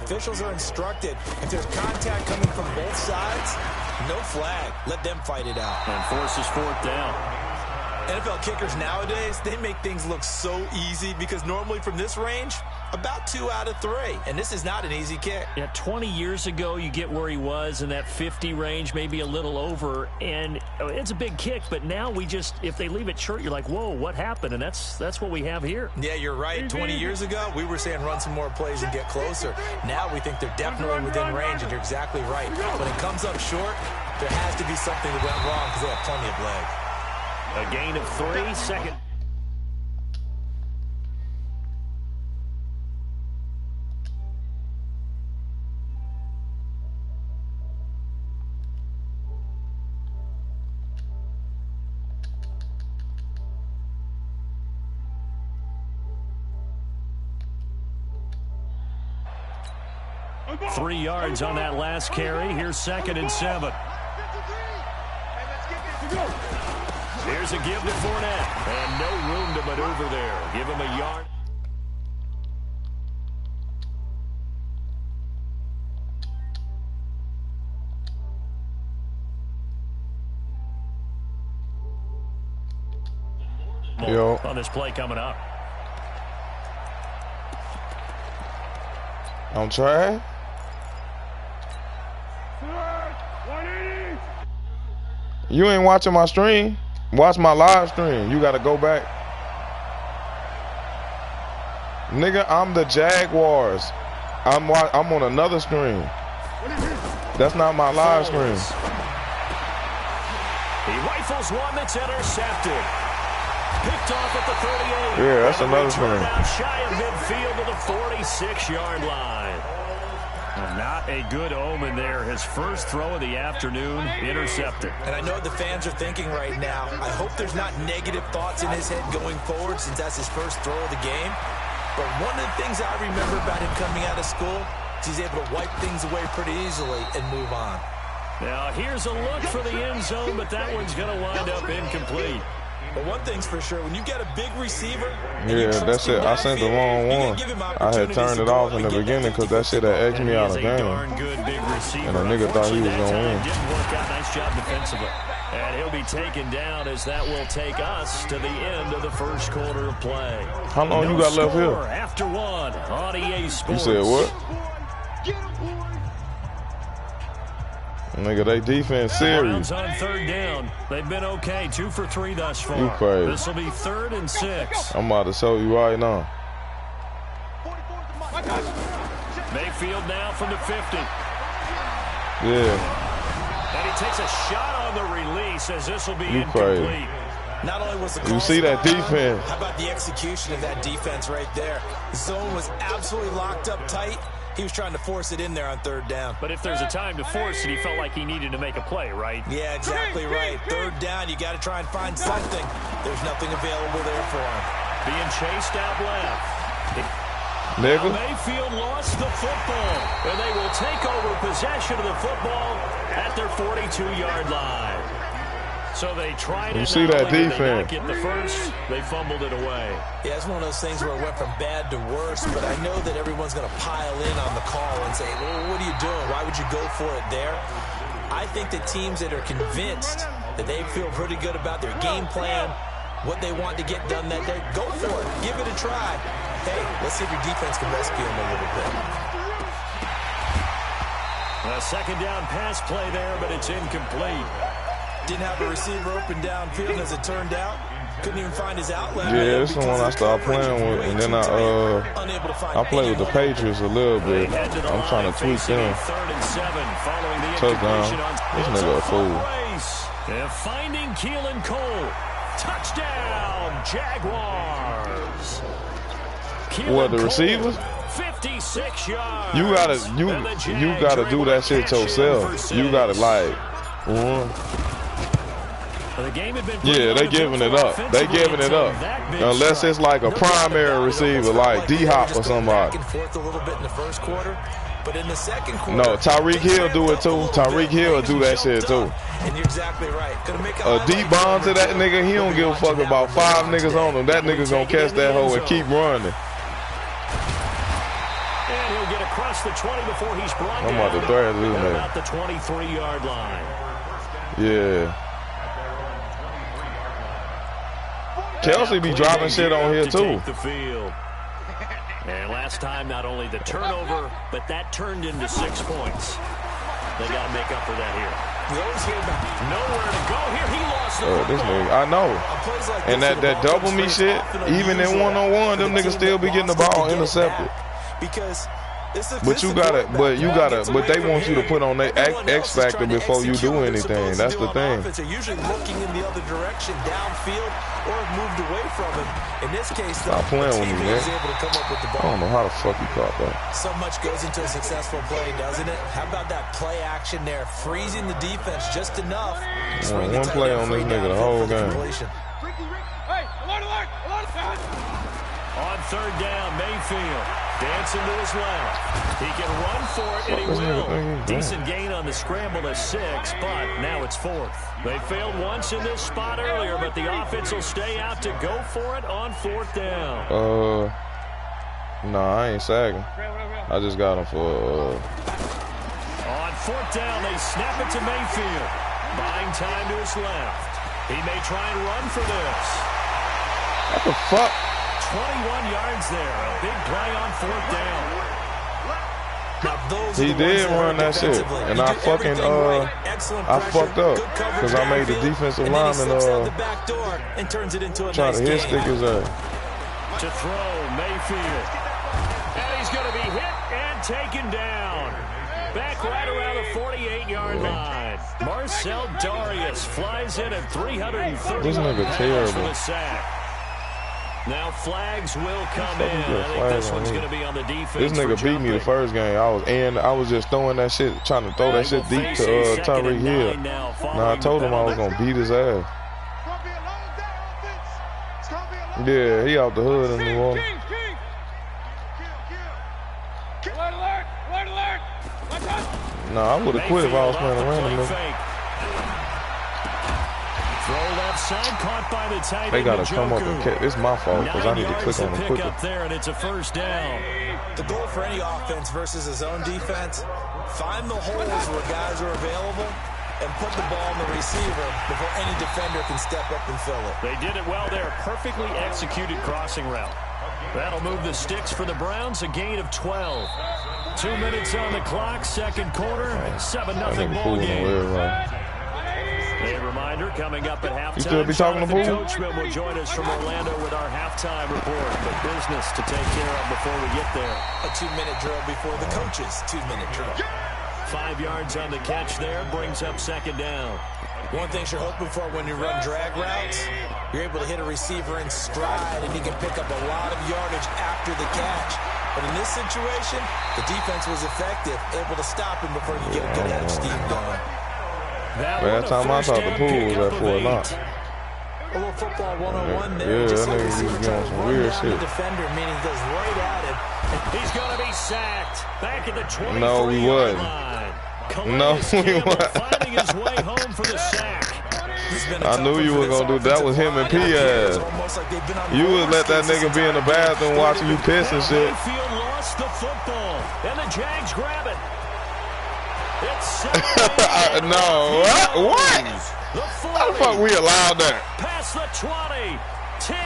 officials are instructed, if there's contact coming from both sides, no flag. Let them fight it out. And forces fourth down. NFL kickers nowadays, they make things look so easy because normally from this range, about 2 out of 3. And this is not an easy kick. Yeah, 20 years ago, you get where he was in that 50 range, maybe a little over. And it's a big kick, but now we just, if they leave it short, you're like, whoa, what happened? And that's what we have here. Yeah, you're right. 20 years ago, we were saying run some more plays and get closer. Now we think they're definitely within range, and you're exactly right. When it comes up short, there has to be something that went wrong because they have plenty of leg. A gain of 3, second. Three yards on that last carry. Here's 2nd and 7. Here's a give to Fournette. And no room to maneuver there. Give him a yard. Yo. On this play coming up. I'm trying. You ain't watching my stream. Watch my live stream. You gotta go back. Nigga, I'm the Jaguars. I'm on another stream. That's not my live stream. He rifles one that's intercepted. Picked off at the 38. Yeah, that's another stream. Shy of midfield to the 46-yard line. Not a good omen there. His first throw of the afternoon, intercepted. And I know what the fans are thinking right now. I hope there's not negative thoughts in his head going forward since that's his first throw of the game. But one of the things I remember about him coming out of school is he's able to wipe things away pretty easily and move on. Now here's a look for the end zone, but that one's going to wind up incomplete. But one thing's for sure, when you get a big receiver... Yeah, that's it. I sent the wrong one. I had turned it off in the beginning because that shit had X'd me out of the game. And the nigga thought he was going to win. Didn't work out. Nice job defensively. And he'll be taken down as that will take us to the end of the first quarter of play. How long you got left here? After one on EA Sports. You said what? Nigga, they defense serious. On 3rd down. They've been okay. 2 for 3 thus far. You crazy. This will be 3rd and 6. I'm about to show you right now. Mayfield now from the 50. Yeah. And he takes a shot on the release as this will be You incomplete. crazy. Not only was the call You see that spot on, defense? how about the execution of that defense right there? The zone was absolutely locked up tight. He was trying to force it in there on 3rd down. But if there's a time to force it, he felt like he needed to make a play, right? Yeah, exactly right. 3rd down, you got to try and find something. There's nothing available there for him. Being chased out left. Nigga. Now Mayfield lost the football, and they will take over possession of the football at their 42-yard line. So they tried it. You see that defense? They not get the first. They fumbled it away. Yeah, it's one of those things where it went from bad to worse, but I know that everyone's going to pile in on the call and say, well, what are you doing? Why would you go for it there? I think that teams that are convinced that they feel pretty good about their game plan, what they want to get done that day, go for it. Give it a try. Hey, let's see if your defense can rescue them a little bit. A 2nd down pass play there, but it's incomplete. Didn't have a receiver open downfield, as it turned out. Couldn't even find his outlet. Yeah, this is the one I started playing with, and then I play with the Patriots a little bit. I'm trying to tweak them. Touchdown. This nigga a fool. They're finding Keelan Cole. Touchdown, Jaguars. What, the receivers? 56 yards. You gotta do that shit yourself. You gotta like run. Yeah, they giving it up. They giving it up. Unless it's like a primary receiver like D-Hop or somebody. No, Tyreek Hill do it too. Tyreek Hill do that shit too. And you're exactly right. A deep bomb to that nigga, he don't give a fuck about 5 niggas on him. That nigga gonna catch that hoe and keep running. And he'll get across across the 20 before he's brought I'm down about to thrash this nigga. about the 23-yard line. Yeah. Kelsey be dropping shit on here too. The field. And last time, not only the turnover, but that turned into 6 points. They got to make up for that here. Nowhere to go here. He lost the football. This nigga, I know. And that double me shit, even in one-on-one, them niggas still be getting the ball intercepted. Because But they want you to put on their X factor before you do anything. That's the thing. They're usually looking in the other direction, downfield, or have moved away from him. In this case, stop playing with me, man. Able to come up with the ball. I don't know how the fuck you caught that. So much goes into a successful play, doesn't it? How about that play action there, freezing the defense just enough? One play on this nigga the whole game. On third down, Mayfield dancing to his left. He can run for it, and he will. Decent gain on the scramble to 6, but now it's 4th. They failed once in this spot earlier, but the offense will stay out to go for it on 4th down. Nah, I ain't sagging. I just got him for On 4th down, they snap it to Mayfield. Buying time to his left. He may try and run for this. What the fuck? 21 yards there. A big play on 4th down. He did run that shit, and I fucking I fucked up because I made the defensive lineman try to hit stick his ass. To throw, Mayfield, and he's going to be hit and taken down. Back right around the 48-yard line. Marcel Darius flies in at 330 pounds for the sack. Now flags will come in. I think this one's going to be on the defense. This nigga beat me the first game. I was just throwing that shit, trying to throw that shit deep to Tyreek Hill. Now I told him I was going to beat his ass. Yeah, he out the hood in New Orleans. Nah, I would have quit if I was playing a random nigga. They gotta come up and catch. It's my fault because I need to click on them quicker. There and it's a first down. The goal for any offense versus his own defense: find the holes where guys are available and put the ball in the receiver before any defender can step up and fill it. They did it well there. Perfectly executed crossing route. That'll move the sticks for the Browns. A gain of 12. 2 minutes on the clock. Second quarter. 7-0 ball game. A reminder coming up at halftime. You still be talking to Boo? Coachman will join us from Orlando with our halftime report. But business to take care of before we get there. A 2-minute drill before the coach's 2-minute drill. 5 yards on the catch there. Brings up second down. One thing you're hoping for when you run drag routes, you're able to hit a receiver in stride, and he can pick up a lot of yardage after the catch. But in this situation, the defense was effective, able to stop him before you get a good head of steam going. Last time I thought the pool was at 4 o'clock. A little football 101 there. Yeah, Just that like nigga was doing some weird shit. The defender, meaning he goes right at him. He's going to be sacked. Back at the 23-yard No, he wasn't. line. No, he wasn't. Finding his way home for the sack. I knew you were going to do that. Was him and P.S. You would let that nigga be in the bathroom watching you piss and shit. Mayfield lost the football, and the Jags grab it. It's no, what? How the fuck we allowed that? Past the 20, 10,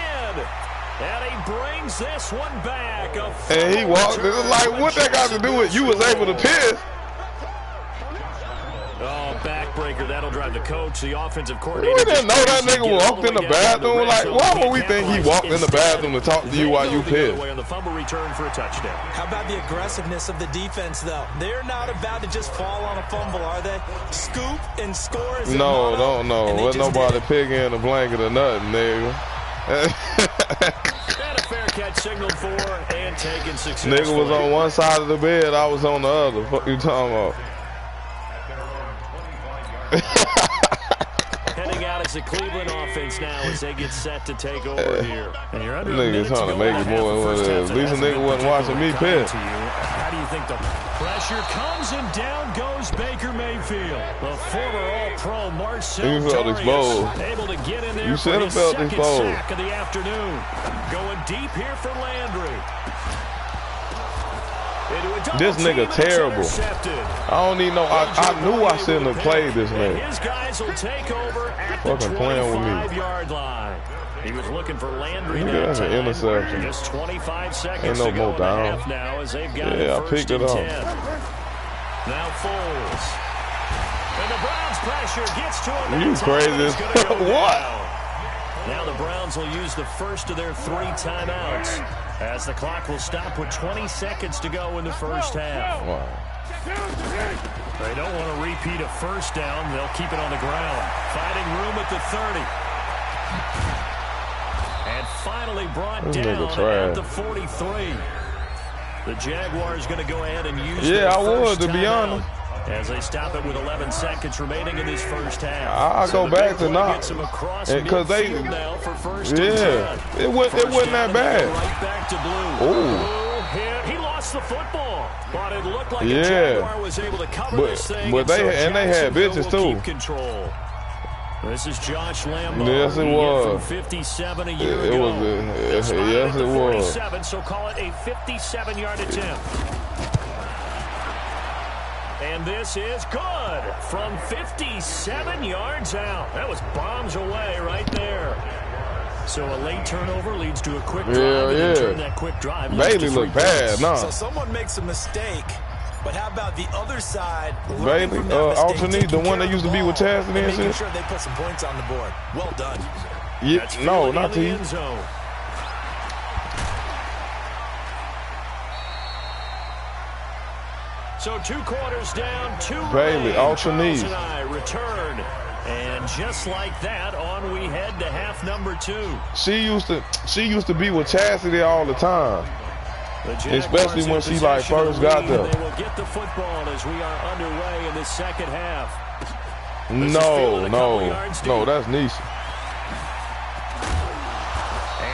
and he brings this one back. And he walked. It's like, what that got to do with you was able to piss? Oh, backbreaker. That'll drive the coach, the offensive coordinator. We didn't know that nigga walked in the bathroom. Like, why would we think he walked in the bathroom to talk to you while you pissed? On the fumble return for a touchdown. How about the aggressiveness of the defense, though? They're not about to just fall on a fumble, are they? Scoop and score. No. Wasn't nobody pigging in a blanket or nothing, nigga. Got a fair catch signaled for and taken successfully. Nigga was on one side of the bed, I was on the other. What you talking about? Heading out as the Cleveland offense now as they get set to take over here. And you're under niggas trying to make it more than what it is. At least a nigga wasn't watching me piss. How do you think the pressure comes and down goes Baker Mayfield? The former All-Pro Marcel Darius able to get in there. You should have felt exposed. Sack of the afternoon. Going deep here for Landry. This nigga terrible. I don't even know. I knew I shouldn't have played this nigga. His guys will take over at the 25-yard line. He was looking for Landry. That's an interception. Just 25 seconds Ain't no to go more down. now as they've got I picked it up. Now Foles. And the Browns pressure gets to him. You crazy. What? Now the Browns will use the first of their 3 timeouts as the clock will stop with 20 seconds to go in the first half. Wow. They don't want to repeat a first down. They'll keep it on the ground. Finding room at the 30. And finally brought down at the 43. The Jaguars going to go ahead and use their first I would, to be honest. As they stop it with 11 seconds remaining in this first half. I'll go back to not. Because they, it wasn't that bad. Right back to Blue. Oh. He lost the football, but it looked like the Jaguar was able to cover this thing. But they had bitches too. Control. This is Josh Lambo. Yes, it was. From 57 a year ago. Yes, it was. 47, so call it a 57-yard attempt. And this is good from 57 yards out. That was bombs away right there. So a late turnover leads to a quick drive. And turn that quick drive Bailey looked bad, So someone makes a mistake, but how about the other side? Bailey, alternate, the one that used to be with Chastity and shit. Sure they put some points on the board. Well done. Yeah, no, not to you. So 2 quarters down, 2 Bailey, alternate. Return. And just like that, on we head to half number 2. She used to be with Chastity all the time. Especially when she like first got there. They will get the football as we are underway in the second half. No, that's Nisha.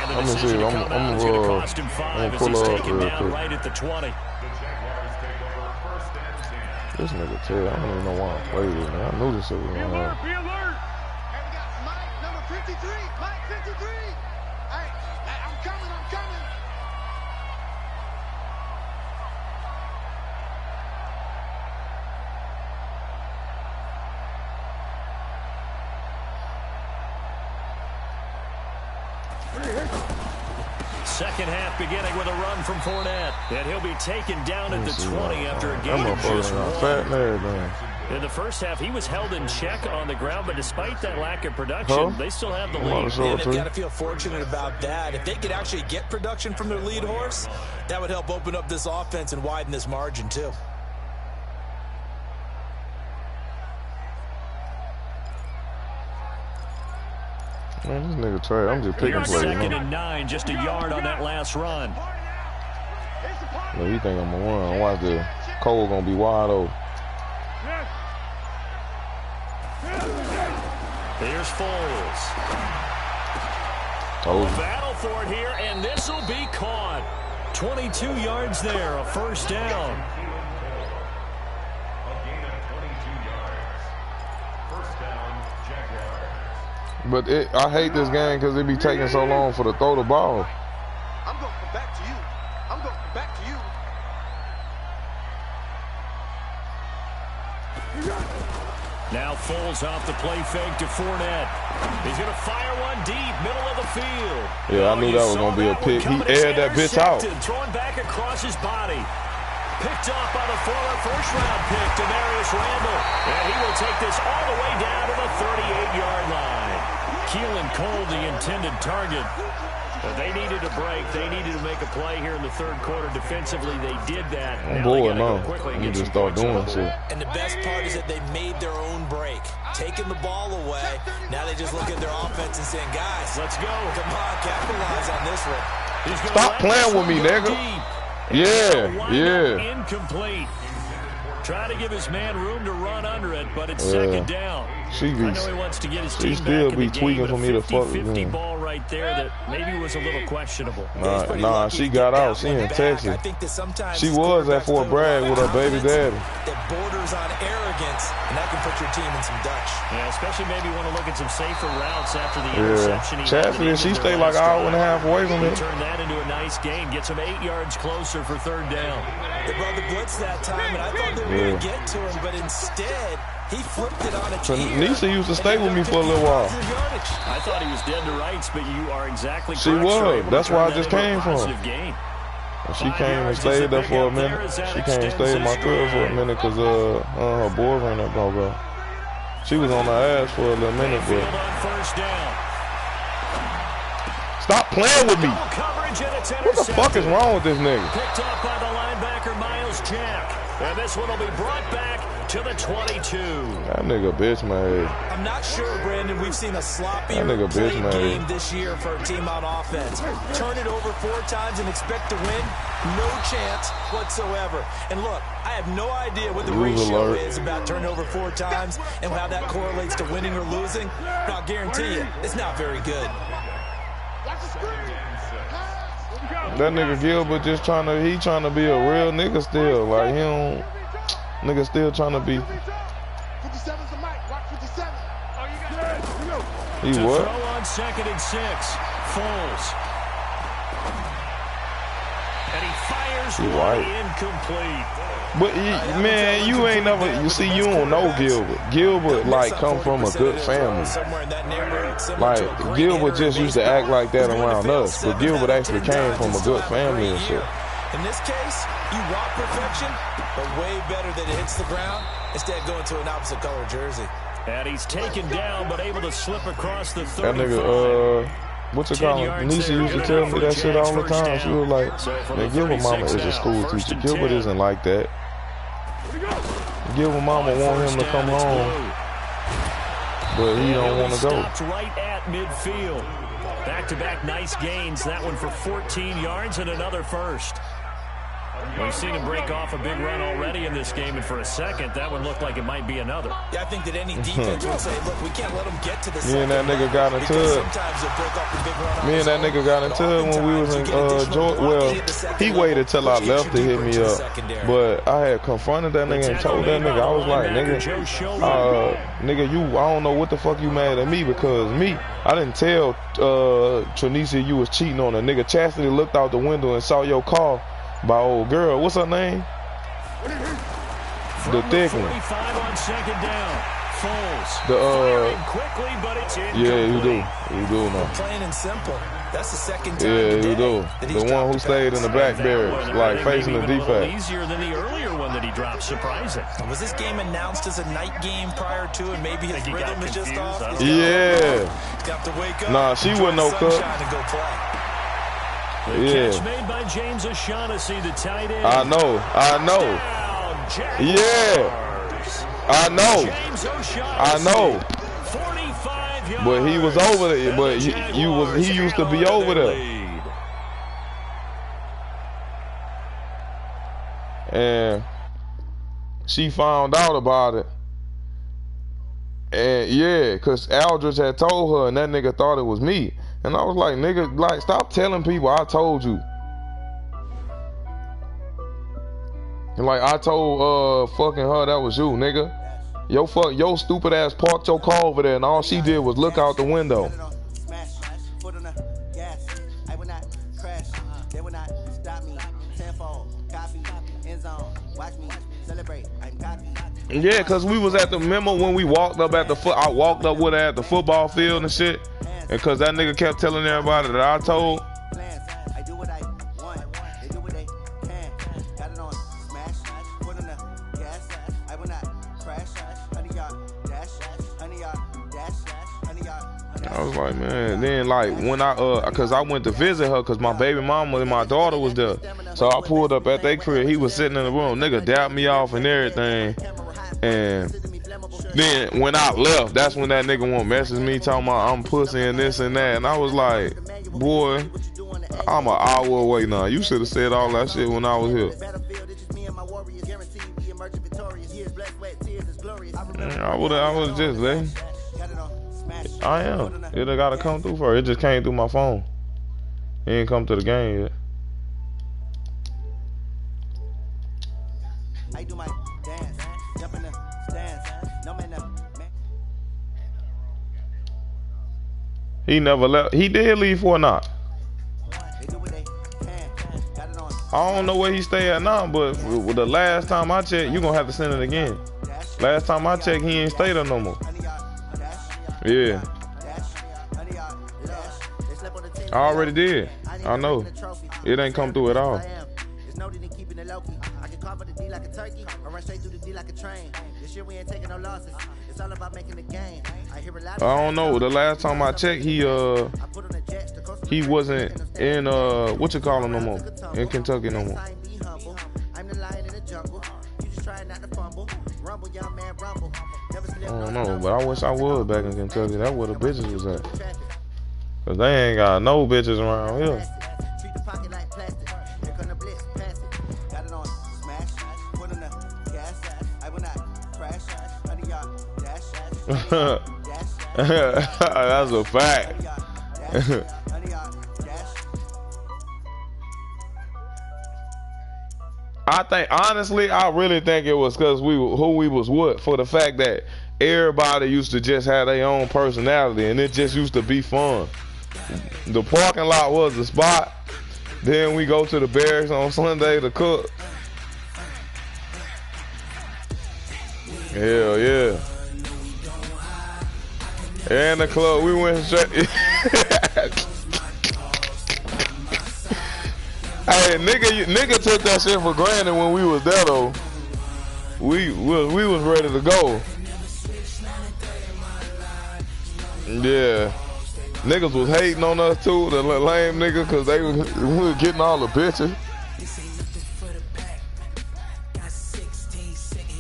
Let me see. I'm gonna pull her up real quick. Right at the 20. This nigga tell I don't even know why I played this, man. I knew this shit was gonna happen. Be alert! And we got Mike, number 53. Mike 53. Hey, I'm coming. Second half beginning with a run from Fournette. And he'll be taken down at the 20 after a game of just one. In the first half, he was held in check on the ground, but despite that lack of production, they still have the lead. And they've got to feel fortunate about that. If they could actually get production from their lead horse, that would help open up this offense and widen this margin too. Man, this nigga Trey, I'm just picking plays. Second and 9, just a yard on that last run. Well, you think I'm gonna run? Watch this. Cole gonna be wide open. Here's Foles. Battle for it here, and this will be caught. 22 yards there, a first down. But I hate this game because it be taking so long for to throw the ball. I'm going to come back to you. I'm going to come back to you. Now Foles off the play fake to Fournette. He's going to fire one deep, middle of the field. Yeah, I knew that was going to be a pick. He aired that bitch out. Throwing back across his body. Picked up by the former first-round pick, Demarius Randall. And he will take this all the way down to the 38-yard line. Keelan Cole, the intended target. But they needed a break. They needed to make a play here in the third quarter. Defensively, they did that. I'm bored now. You just start doing shit. And the best part is that they made their own break. Taking the ball away. Now they just look at their offense and saying, guys, let's go. Come on, capitalize on this one. Stop playing with me, nigga. Yeah. Incomplete. Trying to give his man room to run under it, but it's second down. I know he wants to get his team still back be in the tweaking game, for me to fuck with 50-50 him. ball right there that maybe was a little questionable. Nah, she got out. She in Texas. She was at Fort Bragg with her baby daddy. That borders borders on arrogance, and that can put your team in some Dutch. Yeah, especially maybe want to look at some safer routes after the interception. Chastity, she stayed like an hour and a half away from it. Turn that into a nice gain. Gets him 8 yards closer for 3rd down. They brought the blitz that time, and I thought they were going to get to him, but instead, he flipped it on its ear. Nisa used to stay with me for a little while. I thought he was dead to rights, but you are exactly correct. She was. That's where I just came from. Gain. She came and stayed there for a minute. She came and stayed in my crib for a minute because her boyfriend had gonna go. She was on her ass for a little minute, but stop playing with me. What the fuck is wrong with this nigga? Picked up by the linebacker Miles Jack, and this one will be brought back to the 22. That nigga bitch made. I'm not sure, Brandon, we've seen a sloppier game this year for a team on offense. Turn it over 4 times and expect to win? No chance whatsoever. And look, I have no idea what the ratio is about turning over 4 times and how that correlates to winning or losing. But I'll guarantee you, it's not very good. That nigga Gilbert just trying to be a real nigga still. Like, he don't... Nigga still trying to be. 57's the mic. Rock 57. Oh, you got it. He what? Throw on 2nd and 6. Foles. And he fires one incomplete. But man, you ain't never. You see, you don't know Gilbert. Gilbert like come from a good family. Like Gilbert just used to act like that around us, but Gilbert actually came from a good family and shit. In this case, you want perfection, but way better that it hits the ground instead of going to an opposite color jersey. And he's taken down, but able to slip across the 35. That nigga, what's it called? Nisa used to tell me that shit all the time. She was like, man, Gilbert mama is a school teacher. Gilbert isn't like that. Gilbert mama want him to come home, but he don't want to go. Stopped right at midfield. Back-to-back nice gains. That one for 14 yards and another first. We've seen him break off a big run already in this game, and for a second, that one looked like it might be another. Yeah, I think that any defense would say, look, we can't let them get to the Me and that nigga got into it. Me and that nigga got into it when we was in Georgia. Well, he waited till I left to hit me up, but I had confronted that nigga and told that nigga, I was like, nigga, I don't know what the fuck you mad at me, because I didn't tell Trinicia you was cheating on her. Nigga, Chastity looked out the window and saw your car by old girl. What's her name? The thick one. On 2nd down. Foles. Quickly, but it's yeah, you do now. Plain and simple. That's the second time. Yeah, you do. The one who stayed in the back barracks, like facing the defense. Easier than the earlier one that he dropped. Surprising. Was this game announced as a night game prior to, and maybe his rhythm is just off? Yeah. Got to wake up. Nah, she wasn't no cut. Catch made by James O'Shaughnessy, the tight end. I know. Yeah. I know. 45 yards. But he was over there. But he used to be over there. And she found out about it. And yeah, because Aldridge had told her, and that nigga thought it was me. And I was like, nigga, like, stop telling people I told you. And like, I told fucking her that was you, nigga. Your stupid ass parked your car over there, and all she did was look out the window. Yeah, cause we was at the memo when we walked up at the I walked up with her at the football field and shit. And cause that nigga kept telling everybody that I told. I was like, man. Then like when cause I went to visit her, cause my baby mama and my daughter was there. So I pulled up at their crib. He was sitting in the room. Nigga dapped me off and everything. And then when I left, that's when that nigga won't message me talking about I'm pussy and this and that. And I was like, boy, I'm an hour away now. You should have said all that shit when I was here. I would just let him. I am. It gotta come through first. It just came through my phone. It ain't come to the game yet. dance, jump in the stands. No man, man. He never left. He did leave for a knock. They do what they can. Got it on. I don't know where he stay at now, but with the last time I checked, you gonna have to send it again. Last time I checked, he ain't stay there no more. Yeah. I already did. I know. It ain't come through at all. I can carve the D like a turkey, or run straight through the D like a train. This year we ain't taking no losses. It's all about making the game. I hear a lot. I don't know. The last time I checked, he wasn't in what you call him no more, in Kentucky no more. I'm the lion in the jungle. You just trying not to fumble. Rumble, young man, rumble. I don't know, but I wish I was back in Kentucky. That's where the bitches was at. Cause they ain't got no bitches around here. Treat the pocket like plastic. Here come the blitz, pass it. Got it on, smash. Put in the gas. I will not crash. Honey, y'all dash. That's a fact. I think, honestly, I really think it was because who we was with, for the fact that everybody used to just have their own personality and it just used to be fun. The parking lot was the spot. Then we go to the barracks on Sunday to cook. Hell yeah. And the club, we went straight. Hey, nigga took that shit for granted when we was there though. We was ready to go. Yeah. Niggas was hating on us too, the lame nigga, cause we was getting all the bitches.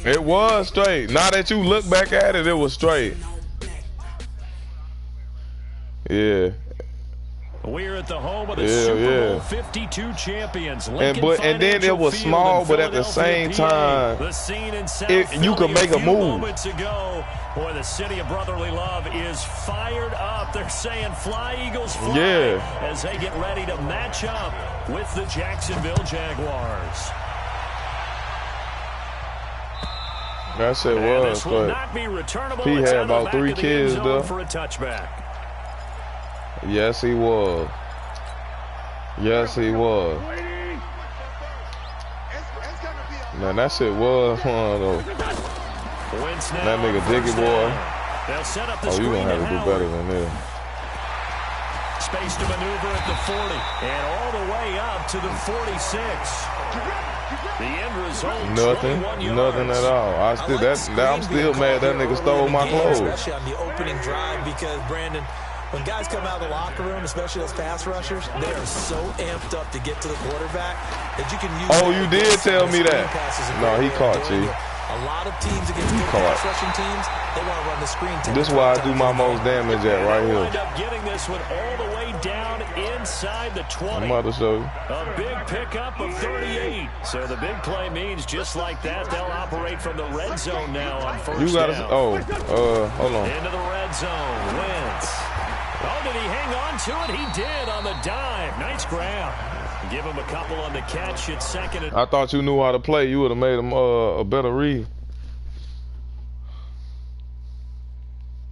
It was straight. Now that you look back at it, it was straight. Yeah. We're at the home of the Super Bowl 52 champions. And then it was small, but at the same time, you could make a move. Boy, the city of brotherly love is fired up. They're saying fly, Eagles, fly, as they get ready to match up with the Jacksonville Jaguars. That shit was, but he had about 3 kids though. For a touchback. Yes, he was. Yes, he was. Man, that shit was fun though. That nigga Diggy boy. Oh, you gonna have to do better than this. Space to maneuver at the 40 and all the way up to the 46. The end result, nothing at all. I'm still mad that nigga stole my clothes. Especially on the opening drive, because Brandon, when guys come out of the locker room, especially those pass rushers, they are so amped up to get to the quarterback that you can use. Oh, you did tell me that. No, he caught you. A lot of teams against good pass rushing teams, they want to run the screen. This is why I do my most damage at right here. Wind up getting this one all the way down inside the 20. I'm about to show you. A big pickup of 38. So the big play means just like that, they'll operate from the red zone now on first down. Hold on. Into the red zone. Wentz. Oh, did he hang on to it? He did on the dive. Nice grab. Give him a couple on the catch at second. I thought you knew how to play. You would have made him a better read.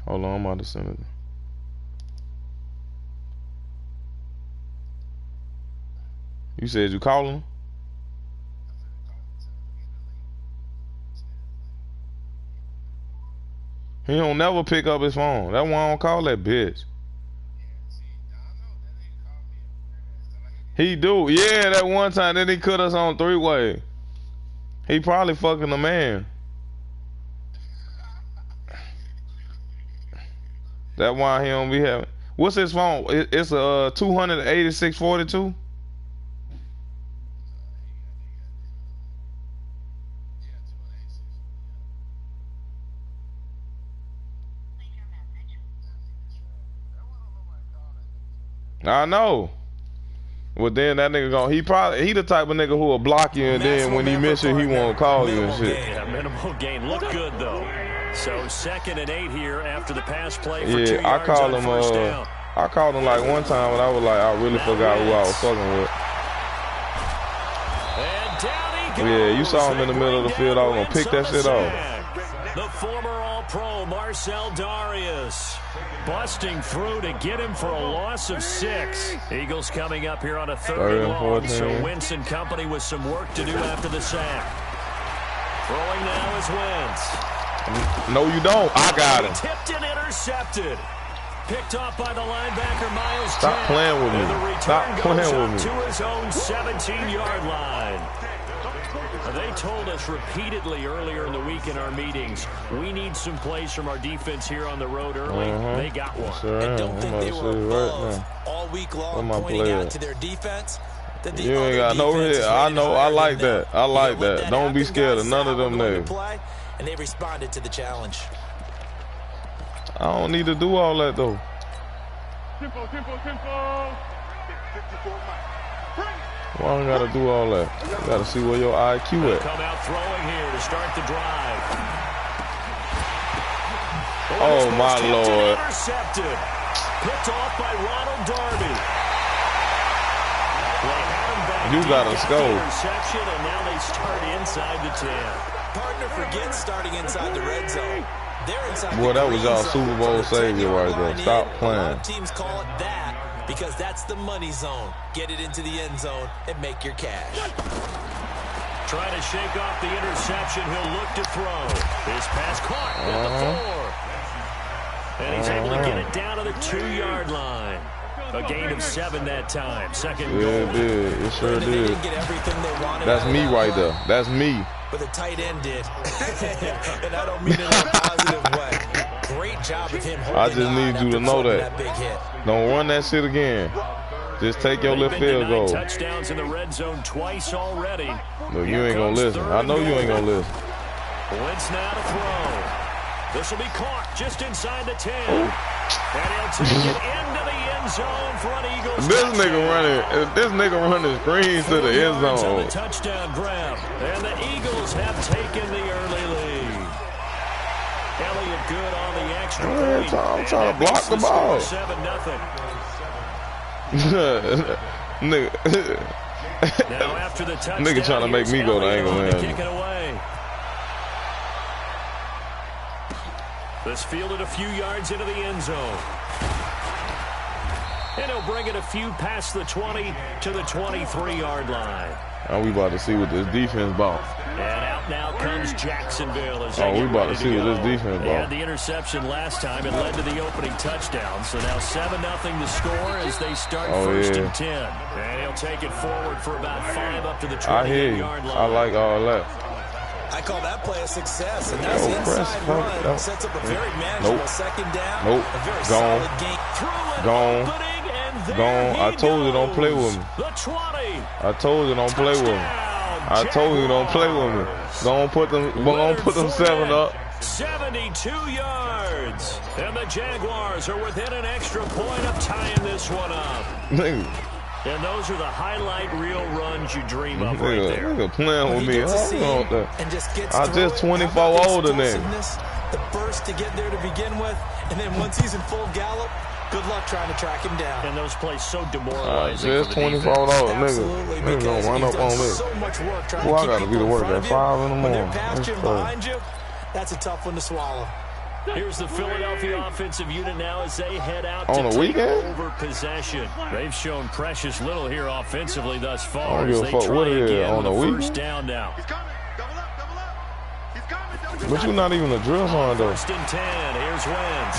Hold on, I'm about to send it. You said you calling him? He don't never pick up his phone. That's why I don't call that bitch. He do. Yeah, that one time, then he cut us on 3-way. He probably fucking a man. That's why he don't be having. What's his phone? It's a 28642. I know. Well, then that nigga he the type of nigga who will block you, and then when he miss you, he won't call you and shit. Yeah, minimal gain. Look good though. So 2nd and 8 here after the pass play for 2 yards. I called him. I called him like one time, and I was like, I really forgot who I was fucking with. And down he Yeah, you saw him in the middle of the field. I was going to pick that shit off. The former All-Pro Marcel Darius busting through to get him for a loss of 6. Eagles coming up here on a 3rd and long, so Wentz and company with some work to do after the sack. Throwing now is Wentz. No, you don't. I got him. Tipped and intercepted. Picked off by the linebacker, Miles Stop Jack. playing with me. And the return Stop playing goes with me. to his own 17-yard line. They told us repeatedly earlier in the week in our meetings, we need some plays from our defense here on the road early. They got one. Sure I don't think they were above all week long pointing out to their defense. You ain't got no hit. I know. I like that. I like that. Don't be scared of none of them niggas. And they responded to the challenge. I don't need to do all that though. Tempo. Why I gotta do all that? You gotta see where your IQ at. Come out throwing here to start the drive. Oh my Lord. Intercepted. Picked off by Ronald Darby. You gotta score. Interception, and now they start inside the 10. Partner forgets starting inside the red zone. They're inside. Boy, that was y'all Super Bowl savior right there. Stop playing. A lot of teams call it that because that's the money zone. Get it into the end zone and make your cash. Trying to shake off the interception. He'll look to throw. His pass caught at the 4. And he's able to get it down to the 2-yard line. A gain of 7 that time. Second goal. Yeah, it did. It sure They did. didn't get everything they wanted. That's me right there. That's me. But the tight end did. And I don't mean it in a positive way. Great job of him holding I just need you to know that. Big hit. Don't run that shit again. Just take your little field goal. Touchdowns in the red zone twice already. Look, you ain't gonna listen. I know you ain't gonna listen. Wentz now to throw. This will be caught just inside the 10. And he'll take it into the end zone for an Eagles This nigga running screens to the end zone. The touchdown grab. And the Eagles have taken the early lead. Elliott good on the extra point. I'm trying to block the ball. 7-0. Nigga. Now after the touchdown, Nigga trying to make me go to angle, man. Kick it away. This fielded a few yards into the end zone. And he'll bring it a few past the 20 to the 23-yard line. Now we about to see what this defense bought. And out now comes Jacksonville. As we about to see what this defense They had bought. the interception last time. It led to the opening touchdown. So now 7-0 to score as they start first and 10. And he'll take it forward for about 5 up to the 28-yard line. I like all that. I call that play a success, and that's inside run. Sets up a very manageable second down. A very solid game. Gone. I told you don't play with me. I told you don't play with me. I told you don't play with me. Don't put them 7 up. 72 yards. And the Jaguars are within an extra point of tying this one up. And those are the highlight reel runs you dream of right there. Nigga playing with me. I just 24 older than him. The burst to get there to begin with, and then once he's in full gallop, good luck trying to track him down. And those plays so demoralizing. Just 24 older nigga gonna run up on me. So much work trying Well, I to gotta be to work at 5 in the morning. Behind you, that's a tough one to swallow. Here's the Philadelphia offensive unit now as they head out on to the weekend over possession. They've shown precious little here offensively thus I far. don't give a fuck what it is on the weekend. First down now. He's coming. Double up. He's coming. But you're not even a drill on though. First and 10. Here's Wentz.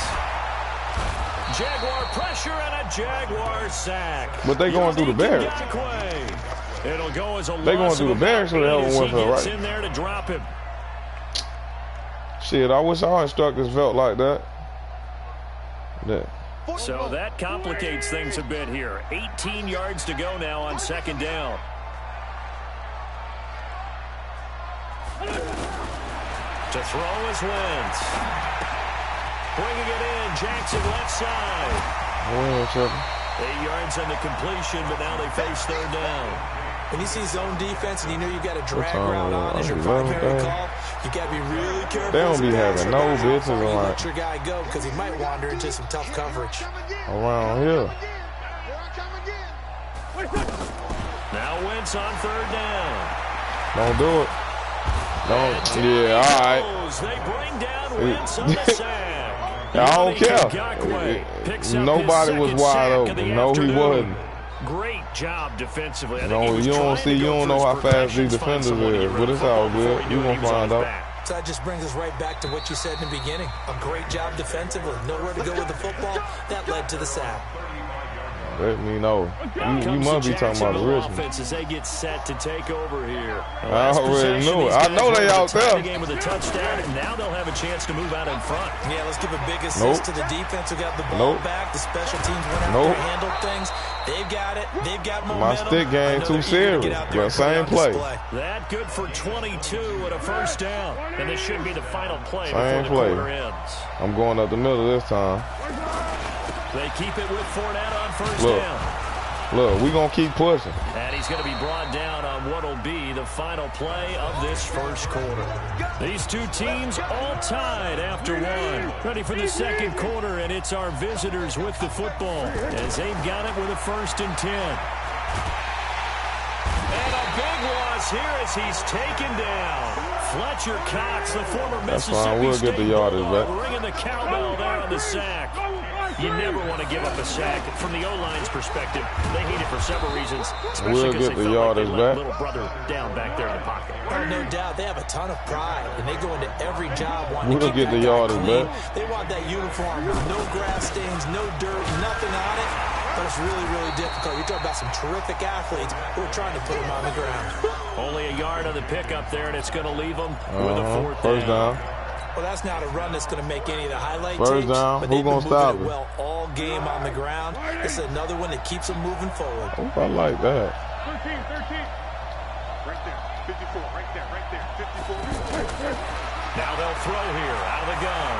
Jaguar pressure and a Jaguar sack. But they going through the Bears. It'll go as a They going through the Bears, so they haven't won for right. in there to drop him. Shit, I wish our instructors felt like that. So that complicates things a bit here. 18 yards to go now on second down. To throw is Wentz. Bringing it in, Jackson left side. 8 yards on the completion, but now they face third down. When you see zone defense and you know you got a drag route on as your primary call, you got to be really careful. They don't be having no business around. around. Let your guy go because he might wander into some tough coverage. Around here. Now Wentz on third down. Don't do it. Don't. Yeah, all right. They bring down Wentz on the sack. I don't care. Nobody was wide open. No, he wasn't. Great job defensively. You don't know how fast these defenders is, but it's all good. You're going to find out. So that just brings us right back to what you said in the beginning. A great job defensively. Nowhere to go with the football. That led to the sack. Let me know. You must be talking about the Richmond. As they get set to take over here. I already knew it. I know they out there. Game with a touchdown, and now they'll have a chance to move out in front. Yeah, let's give a big assist to the defense who got the ball back. The special teams went out there and handled things. They've got it. They've got momentum. My stick game too serious. But same play. That good for 22 and a first down. And this should be the final play same before the play. quarter ends. I'm going up the middle this time. They keep it with Fournette on first down. Look, we're going to keep pushing. And he's going to be brought down on what will be the final play of this first quarter. These two teams all tied after one. Ready for the second quarter, and it's our visitors with the football as they've got it with a 1st and 10. And a big loss here as he's taken down. Fletcher Cox, the former Mississippi State Bulldog, ringing the cowbell there on the sack. You never want to give up a sack. From the O-line's perspective, they hate it for several reasons, especially because they felt like they let little brother down back there in the pocket. Oh, no doubt. They have a ton of pride, and they go into every job wanting to get the yardage back. They want that uniform with no grass stains, no dirt, nothing on it. But it's really, really difficult. You're talking about some terrific athletes who are trying to put them on the ground. Only a yard on the pickup there, and it's going to leave them with a first down. Well, that's not a run that's going to make any of the highlight tapes. First down. Who's going to stop it? Well, all game on the ground. This is another one that keeps them moving forward. Oh, I like that. 13. Right there. 54. Right there. 54. Now they'll throw here out of the gun.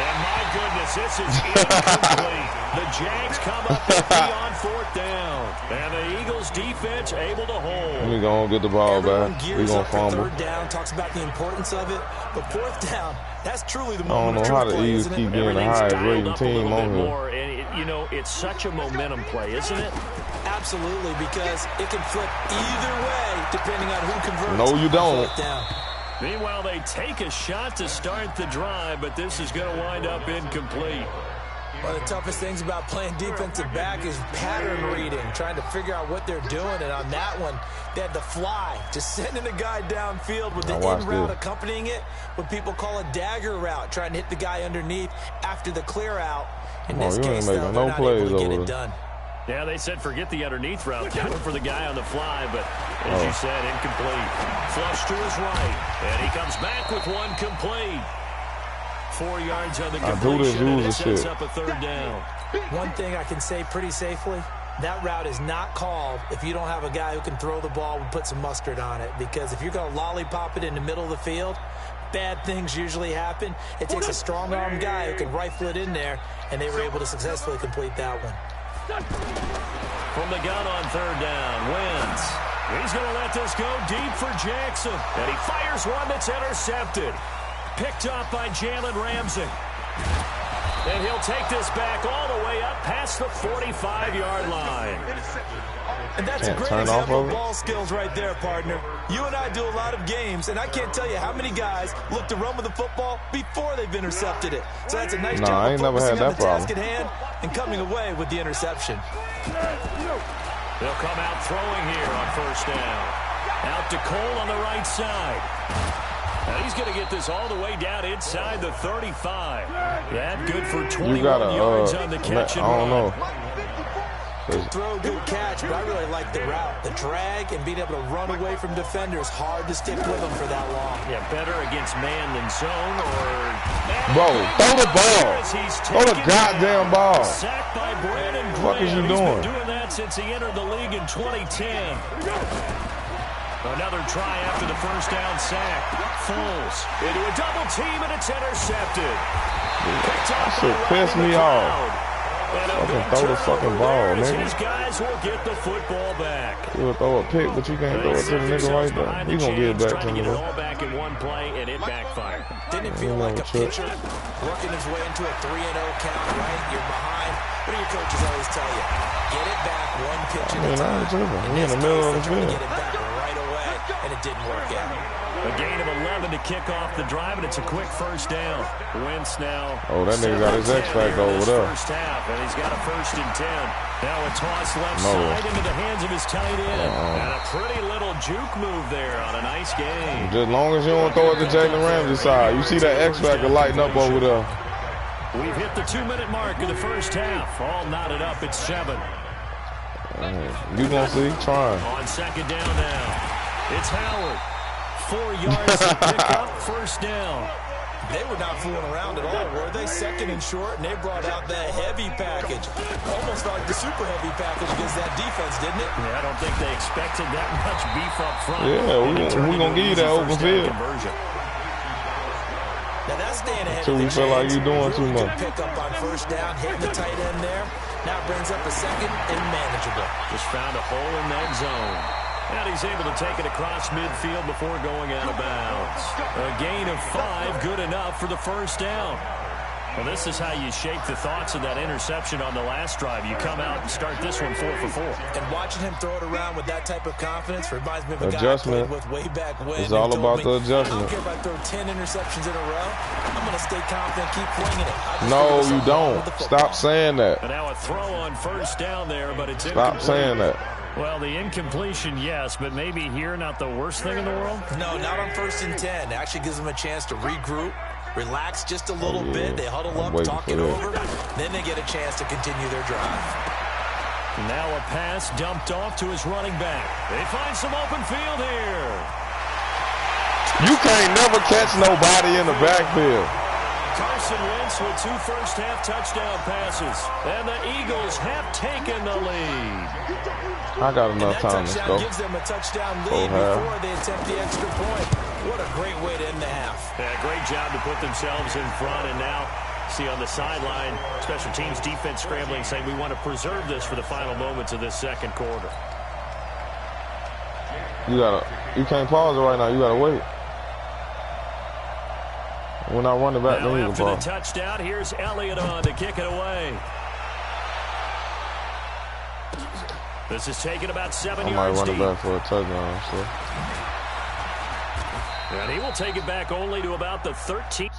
And my goodness, this is incomplete. The Jags come up on 4th down. And the Eagles defense able to hold. We're going to get the ball back. We're going to fumble. 3rd down, talks about the importance of it. But 4th down, that's truly the I moment. don't know how the Eagles keep being the highest rated team on here. And, you know, it's such a momentum play, isn't it? Absolutely, because it can flip either way depending on who converts. No, you don't. Meanwhile, they take a shot to start the drive, but this is going to wind up incomplete. One of the toughest things about playing defensive back is pattern reading, trying to figure out what they're doing. And on that one, they had the fly, just sending a guy downfield with the in route accompanying it, what people call a dagger route, trying to hit the guy underneath after the clear out. In this case, though, they're not able to get it done. Yeah, they said forget the underneath route. Going for the guy on the fly, but as you said, incomplete. Flush to his right, and he comes back with one complete. 4 yards on the completion, and it sets up a 3rd down. One thing I can say pretty safely, that route is not called if you don't have a guy who can throw the ball and put some mustard on it. Because if you're going to lollipop it in the middle of the field, bad things usually happen. It takes a strong-arm guy who can rifle it in there, and they were able to successfully complete that one. From the gun on 3rd down, Wentz. He's going to let this go deep for Jackson. And he fires one that's intercepted. Picked up by Jalen Ramsey. And he'll take this back all the way up past the 45-yard line. And that's a great example of ball skills right there, partner. You and I do a lot of games, and I can't tell you how many guys look to run with the football before they've intercepted it. So that's a nice job I ain't of never had focusing on that the problem. task at hand and coming away with the interception. They'll come out throwing here on 1st down. Out to Cole on the right side. And he's going to get this all the way down inside the 35. That good for 21 yards on the catch and run. I don't know. Throw, good catch, but I really like the route. The drag and being able to run away from defenders, hard to stick with them for that long. Yeah, better against man than zone or... Bro, throw the ball. Throw the goddamn ball. Sacked by Brandon Graham. What is you doing? He's been doing that since he entered the league in 2010. Another try after the 1st down sack. Foles into a double team, and it's intercepted. Shit pissed me off. Fucking throw the fucking ball, nigga. These guys will get the football back. You will throw a pick, but you can't throw it to the nigga right there. You gonna get it back to me, though. All back in one play, and it backfired. Didn't it feel like a pitcher working his way into a 3-0 count, right? You're behind. What do your coaches always tell you? Get it back one pitch at a I time. ain't tripping. In We in this the middle case, of the they're trying to field. get it back right away, and it didn't work out. A gain of 11 to kick off the drive, and it's a quick first down. Wentz now. Oh, that nigga got his X Factor over there. First half, and he's got a 1st and 10. Now a toss left No. side into the hands of his tight end. And a pretty little juke move there on a nice game. Just as long as you don't throw it to Jalen Ramsey side. You see that X Factor lighting up over there. We've hit the 2-minute mark of the first half. All knotted up at 7. You gonna see? Trying. On 2nd down now. It's Howard. 4 yards to pick up, 1st down. They were not fooling around at all, were they? 2nd and short, and they brought out that heavy package. Almost like the super heavy package against that defense, didn't it? Yeah, I don't think they expected that much beef up front. Yeah, we gonna give you that open field. Conversion. Now that's staying ahead Till of the we feel like chains. you doing too Really much. good pick up on 1st down, hitting the tight end there. Now brings up a 2nd and manageable. Just found a hole in that zone. And he's able to take it across midfield before going out of bounds. A gain of 5, good enough for the 1st down. Well, this is how you shape the thoughts of that interception on the last drive. You come out and start this one 4 for 4. And watching him throw it around with that type of confidence reminds me of a Adjustment. guy I played with way back when. It's all who told about me, the I don't adjustment. care if I throw 10 interceptions in a row. I'm going to stay confident, keep winging it. I just No, figure you something wrong with don't. the football. Stop saying that. And now a throw on 1st down there, but it's Stop incomplete. saying that. Well, the incompletion, yes, but maybe here not the worst thing in the world? No, not on 1st and 10. It actually gives them a chance to regroup, relax just a little bit. They huddle I'm up, waiting talk for it that. over. Then they get a chance to continue their drive. Now a pass dumped off to his running back. They find some open field here. You can't never catch nobody in the backfield. Carson Wentz with 2 first-half touchdown passes. And the Eagles have taken the lead. I got And enough that time to touchdown go. gives them a touchdown Full lead half. before they attempt the extra point. What a great way to end the half. Yeah, great job to put themselves in front. And now, see on the sideline, special teams defense scrambling, saying we want to preserve this for the final moments of this 2nd quarter. You can't pause it right now. You gotta wait. When I run it back, Now then you can after the pause. touchdown, here's Elliott on to kick it away. This is taken about 7 I might yards run it deep. back for a touchdown. So. And he will take it back only to about the 13.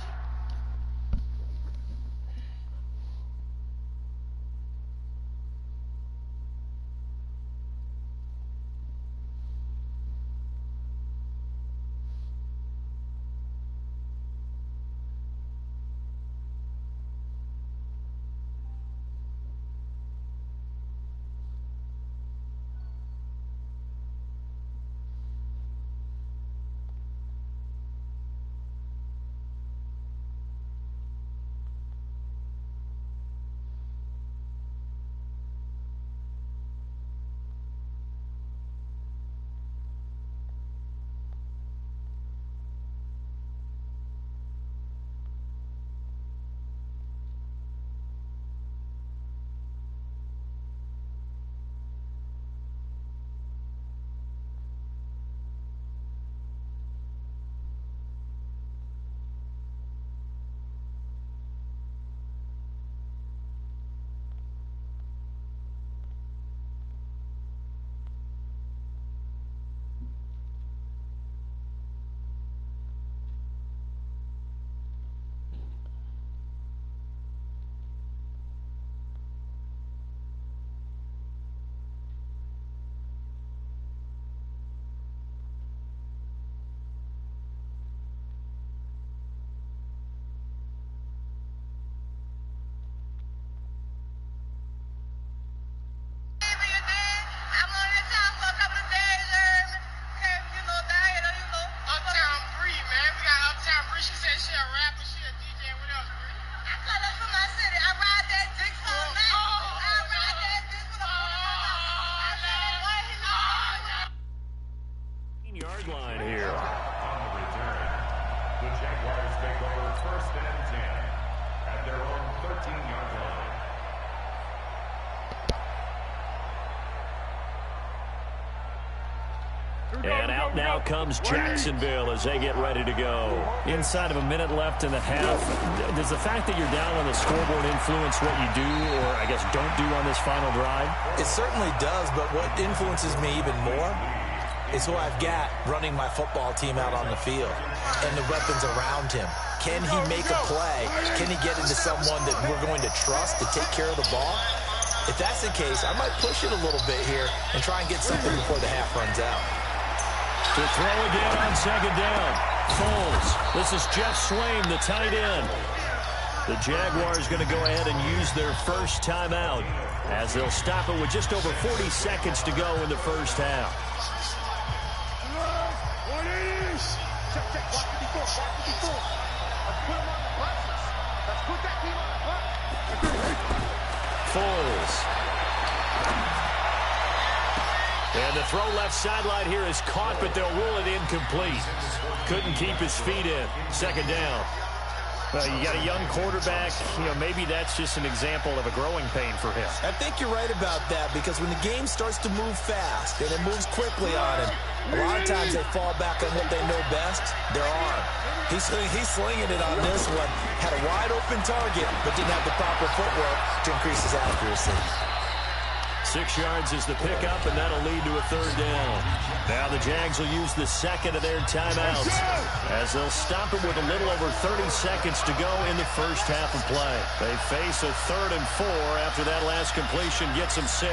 Yard line here. On the return, the Jaguars take over 1st and 10 at their own 13-yard line. And out now comes Jacksonville as they get ready to go. Inside of a minute left in the half, does the fact that you're down on the scoreboard influence what you do, or I guess don't do on this final drive? It certainly does, but what influences me even more is who I've got running my football team out on the field and the weapons around him. Can he make a play? Can he get into someone that we're going to trust to take care of the ball? If that's the case, I might push it a little bit here and try and get something before the half runs out. To throw again on second down. Foles. This is Jeff Swain, the tight end. The Jaguars going to go ahead and use their first timeout as they'll stop it with just over 40 seconds to go in the first half. Check, watch 54, watch 54. Let's put him on the buses. Let's put that team on the bus. Foles. And the throw left sideline here is caught, but they'll rule it incomplete. Couldn't keep his feet in. Second down. Well, you got a young quarterback. Maybe that's just an example of a growing pain for him. I think you're right about that, because when the game starts to move fast and it moves quickly on him, a lot of times they fall back on what they know best, their arm. He's slinging it on this one. Had a wide open target, but didn't have the proper footwork to increase his accuracy. 6 yards is the pickup, and that'll lead to a third down. Now the Jags will use the second of their timeouts as they'll stop it with a little over 30 seconds to go in the first half of play. They face a 3rd and 4 after that last completion gets them 6.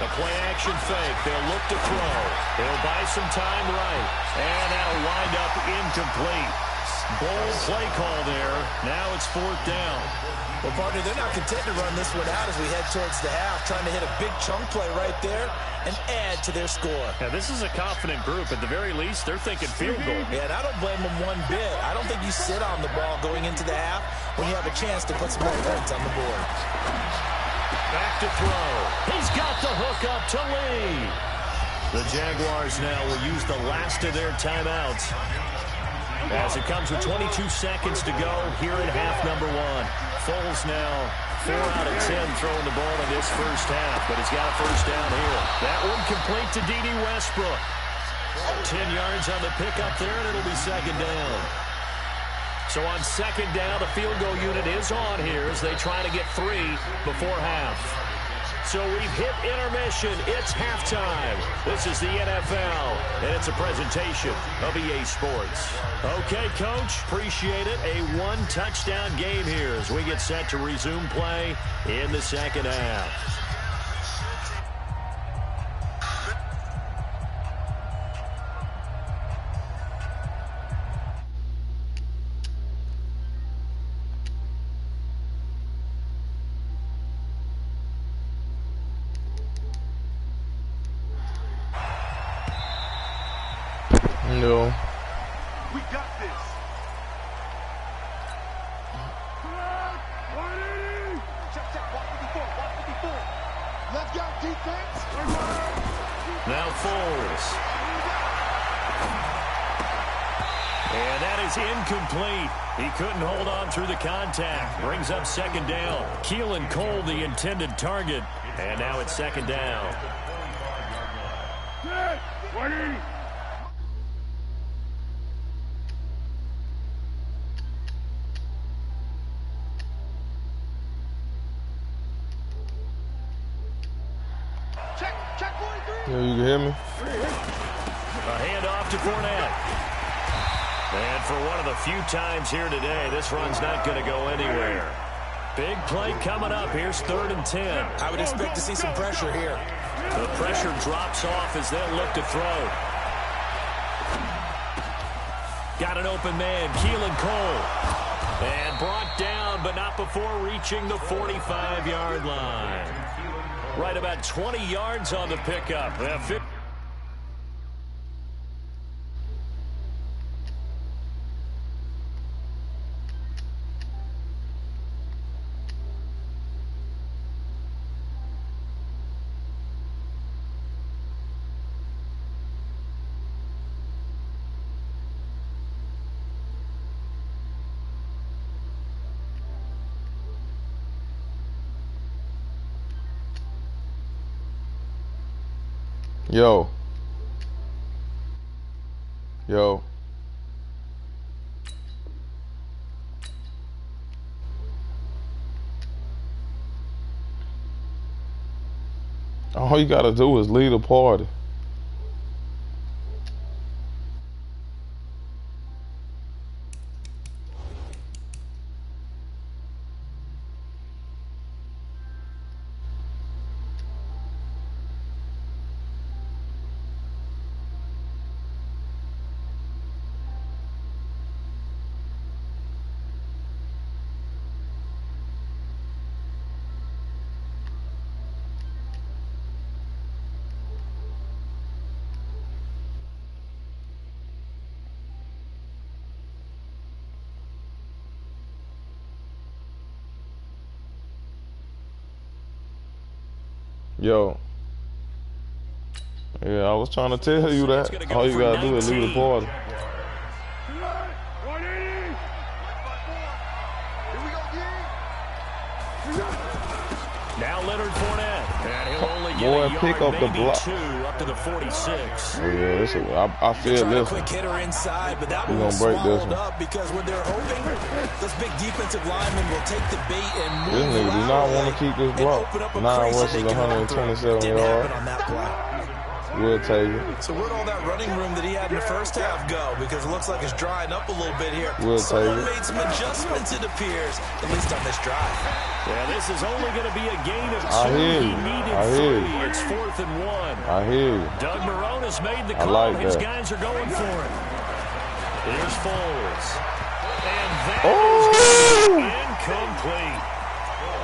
A play-action fake. They'll look to throw. They'll buy some time right. And that'll wind up incomplete. Bold play call there. Now it's 4th down. Well, partner, they're not content to run this one out as we head towards the half, trying to hit a big chunk play right there and add to their score. Now, this is a confident group. At the very least, they're thinking field goal. Yeah, and I don't blame them one bit. I don't think you sit on the ball going into the half when you have a chance to put some more points on the board. Back to throw. He's got the hook up to Lee. The Jaguars now will use the last of their timeouts as it comes with 22 seconds to go here in half number 1. Foles now 4 out of 10 throwing the ball in this first half, but he's got a first down here. That one complete to D.D. Westbrook. 10 yards on the pickup there, and it'll be second down. So on second down, the field goal unit is on here as they try to get 3 before half. So we've hit intermission. It's halftime. This is the NFL, and it's a presentation of EA Sports. Okay, Coach, appreciate it. A 1-touchdown game here as we get set to resume play in the second half. No. We got this. Check, watch 54, watch 54. Let's go, defense. Now Foles. And that is incomplete. He couldn't hold on through the contact. Brings up second down. Keelan Cole, the intended target. And now it's second down. Check 43. Yeah, you can hear me? A handoff to Fournette. And for one of the few times here today, this run's not going to go anywhere. Big play coming up. Here's 3rd and 10. I would expect to see some pressure here. The pressure drops off as they'll look to throw. Got an open man, Keelan Cole. And brought down, but not before reaching the 45-yard line. Right about 20 yards on the pickup. Yo. Yo. All you gotta do is lead a party. Yo. Yeah, I was trying to tell you that. All you gotta do is leave the party. Now Leonard Fournette. And he'll only get Boy, a yard, pick up the block. 2 up to the 46. Yeah, this is, I feel this. Quick hitter inside, but that We're one was gonna break this swallowed one. up because when they're hoping, those big defensive linemen will take the bait and This move nigga do not want to keep this block. open up a 9 crease that rushes, they can run through. 127 Didn't yards. happen on that play. We'll take it. So where'd all that running room that he had in the first half go? Because it looks like it's drying up a little bit here. We'll Someone take it. made some adjustments, it appears, at least on this drive. Yeah, this is only going to be a gain of 2. I hear you. He needed I hear 3. you. It's 4th and 1. I hear you. Doug Marrone has made the I call. like His that. guys are going for it. Here's Foles. And that Oh! is incomplete.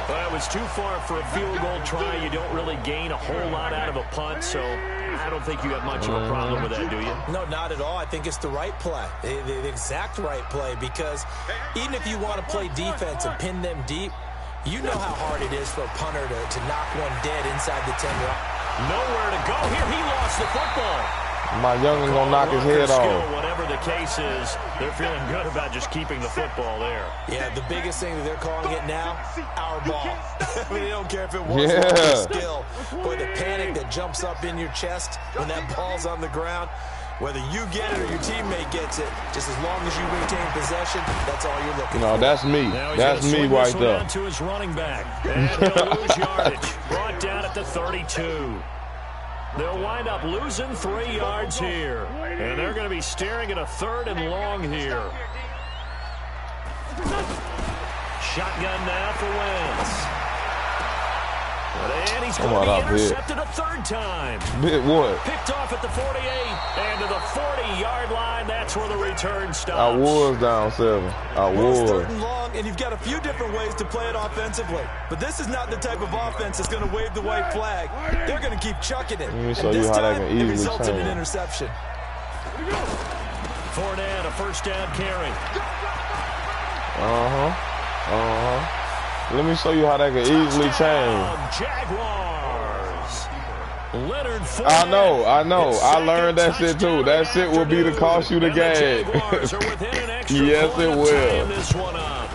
Well, it was too far for a field goal try. You don't really gain a whole lot out of a punt, so I don't think you have much of a problem with that, do you? No, not at all. I think it's the right play, the exact right play, because even if you want to play defense and pin them deep, you know how hard it is for a punter to knock one dead inside the 10-yard. Nowhere to go here. He lost the football. My youngin' gonna knock his head off. Whatever the case is, they're feeling good about just keeping the football there. Yeah, the biggest thing that they're calling it now, our ball. I mean, they don't care if it was Yeah. skill. Boy, the panic that jumps up in your chest when that ball's on the ground, whether you get it or your teammate gets it, just as long as you maintain possession, that's all you're looking No, for. that's me. Now he's That's gonna me swing right this one there. out to his running back. And he'll lose yardage. Brought down at the 32. They'll wind up losing 3 yards here. And they're going to be staring at a 3rd and long here. Shotgun now for Wentz. And he's going to be intercepted a 3rd time. Bit what? Picked off at the 48. And to the 40-yard line, that's where the return stops. I was down 7. I Well, it's was. 3rd and long, and you've got a few different ways to play it offensively. But this is not the type of offense that's going to wave the white flag. They're going to keep chucking it. Let me And show you this how they time, can it easily results in an change. interception. Fournette, a 1st down carry. Let me show you how they can easily change. Jaguars. Leonard Fournette. I know. His I learned that second shit too. That shit will be to cost you the And game. Jaguars are within an extra Yes, point it of will. tying this one up.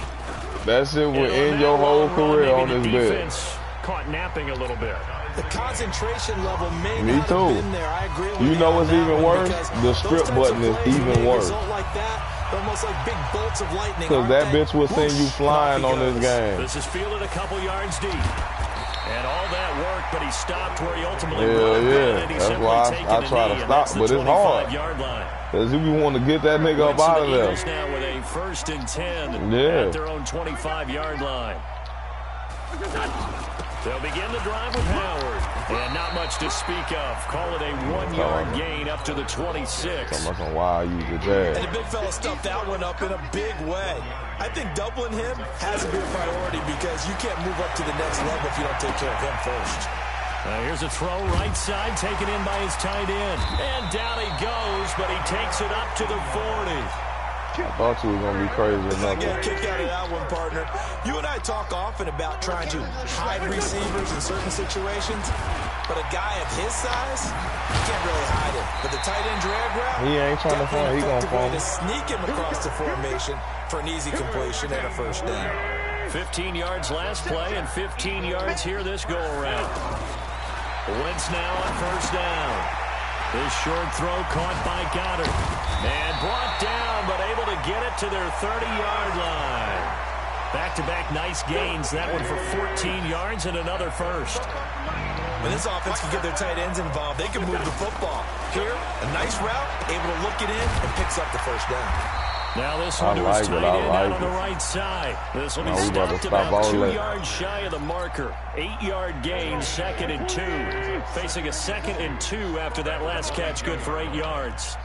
That shit will And on end that your whole long run, career on maybe this the bed. defense caught napping a little bit. The concentration level may Me not too. have been there. I agree with You know on what's that even one, worse? because The those strip types of button is plays, even when they worse. result like that, they're almost like big bolts of lightning. Because that aren't they? bitch will send you Whoosh, flying and off on he this goes. game. This is fielded a couple yards deep. And all that worked, but he stopped where he ultimately Yeah, broke yeah. it, and he's That's simply why taken I a try to knee, and stop, that's the but it's hard. 25-yard line. Because if you want to get that nigga up Wentz and out the of there. Eagles now with a 1st and 10 Yeah. at their own 25-yard line. They'll begin the drive with Howard. And not much to speak of. Call it a 1-yard gain up to the 26. Talking about some wild use the jazz. And the big fella stuffed that one up in a big way. I think doubling him has to be a priority because you can't move up to the next level if you don't take care of him first. Here's a throw right side taken in by his tight end. And down he goes, but he takes it up to the 40. I thought you were going to be crazy I enough. get a kick out of that one, partner. You and I talk often about trying to hide receivers in certain situations, but a guy of his size, you can't really hide him. But the tight end drag route, He ain't trying to find. He going to way find to him. sneak him across the formation for an easy completion and a 1st down. 15 yards last play and 15 yards here this go-around. Wentz now on 1st down. This short throw caught by Goddard. And brought down, but able to get it to their 30-yard line. Back-to-back nice gains. That one for 14 yards and another first. When this offense can get their tight ends involved, they can move the football. Here, a nice route, able to look it in, and picks up the first down. Now this one to his tight end out on the right side. This will be stopped about 2 yards shy of the marker. 8-yard gain, 2nd and 2. Facing a 2nd and 2 after that last catch, good for 8 yards.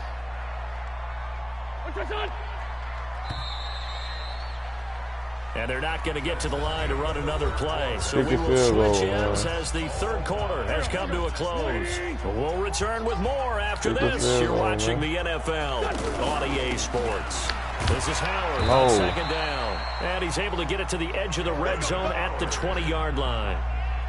And they're not going to get to the line to run another play. So we will switch ends as the third quarter has come to a close. We'll return with more after this. You're watching the NFL on EA Sports. This is Howard on 2nd down. And he's able to get it to the edge of the red zone at the 20-yard line.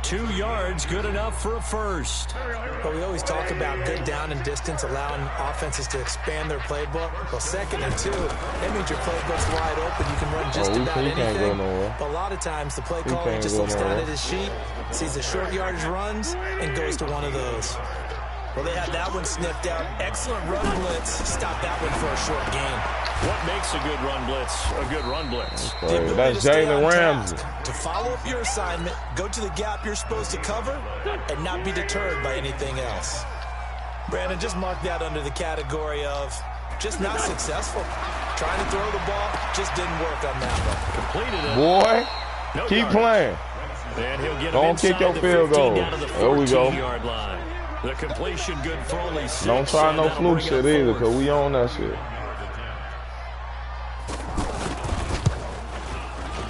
2 yards, good enough for a first. But we always talk about good down and distance, allowing offenses to expand their playbook. Well, 2nd and 2, that means your playbook's wide open. You can run just about anything. But a lot of times, the play caller just looks down at his sheet, sees the short yardage runs, and goes to one of those. Well, they had that one sniffed out. Excellent run blitz. Stop that one for a short gain. What makes a good run blitz a good run blitz? That's Jalen Ramsey. To follow up your assignment, go to the gap you're supposed to cover, and not be deterred by anything else. Brandon, just mark that under the category of just not successful. Trying to throw the ball just didn't work on that one. Completed it. Boy, keep playing. And he'll get Don't kick your field goal. There we go. Line. The completion good for only 6. Don't try no fluke shit either, because we own that shit.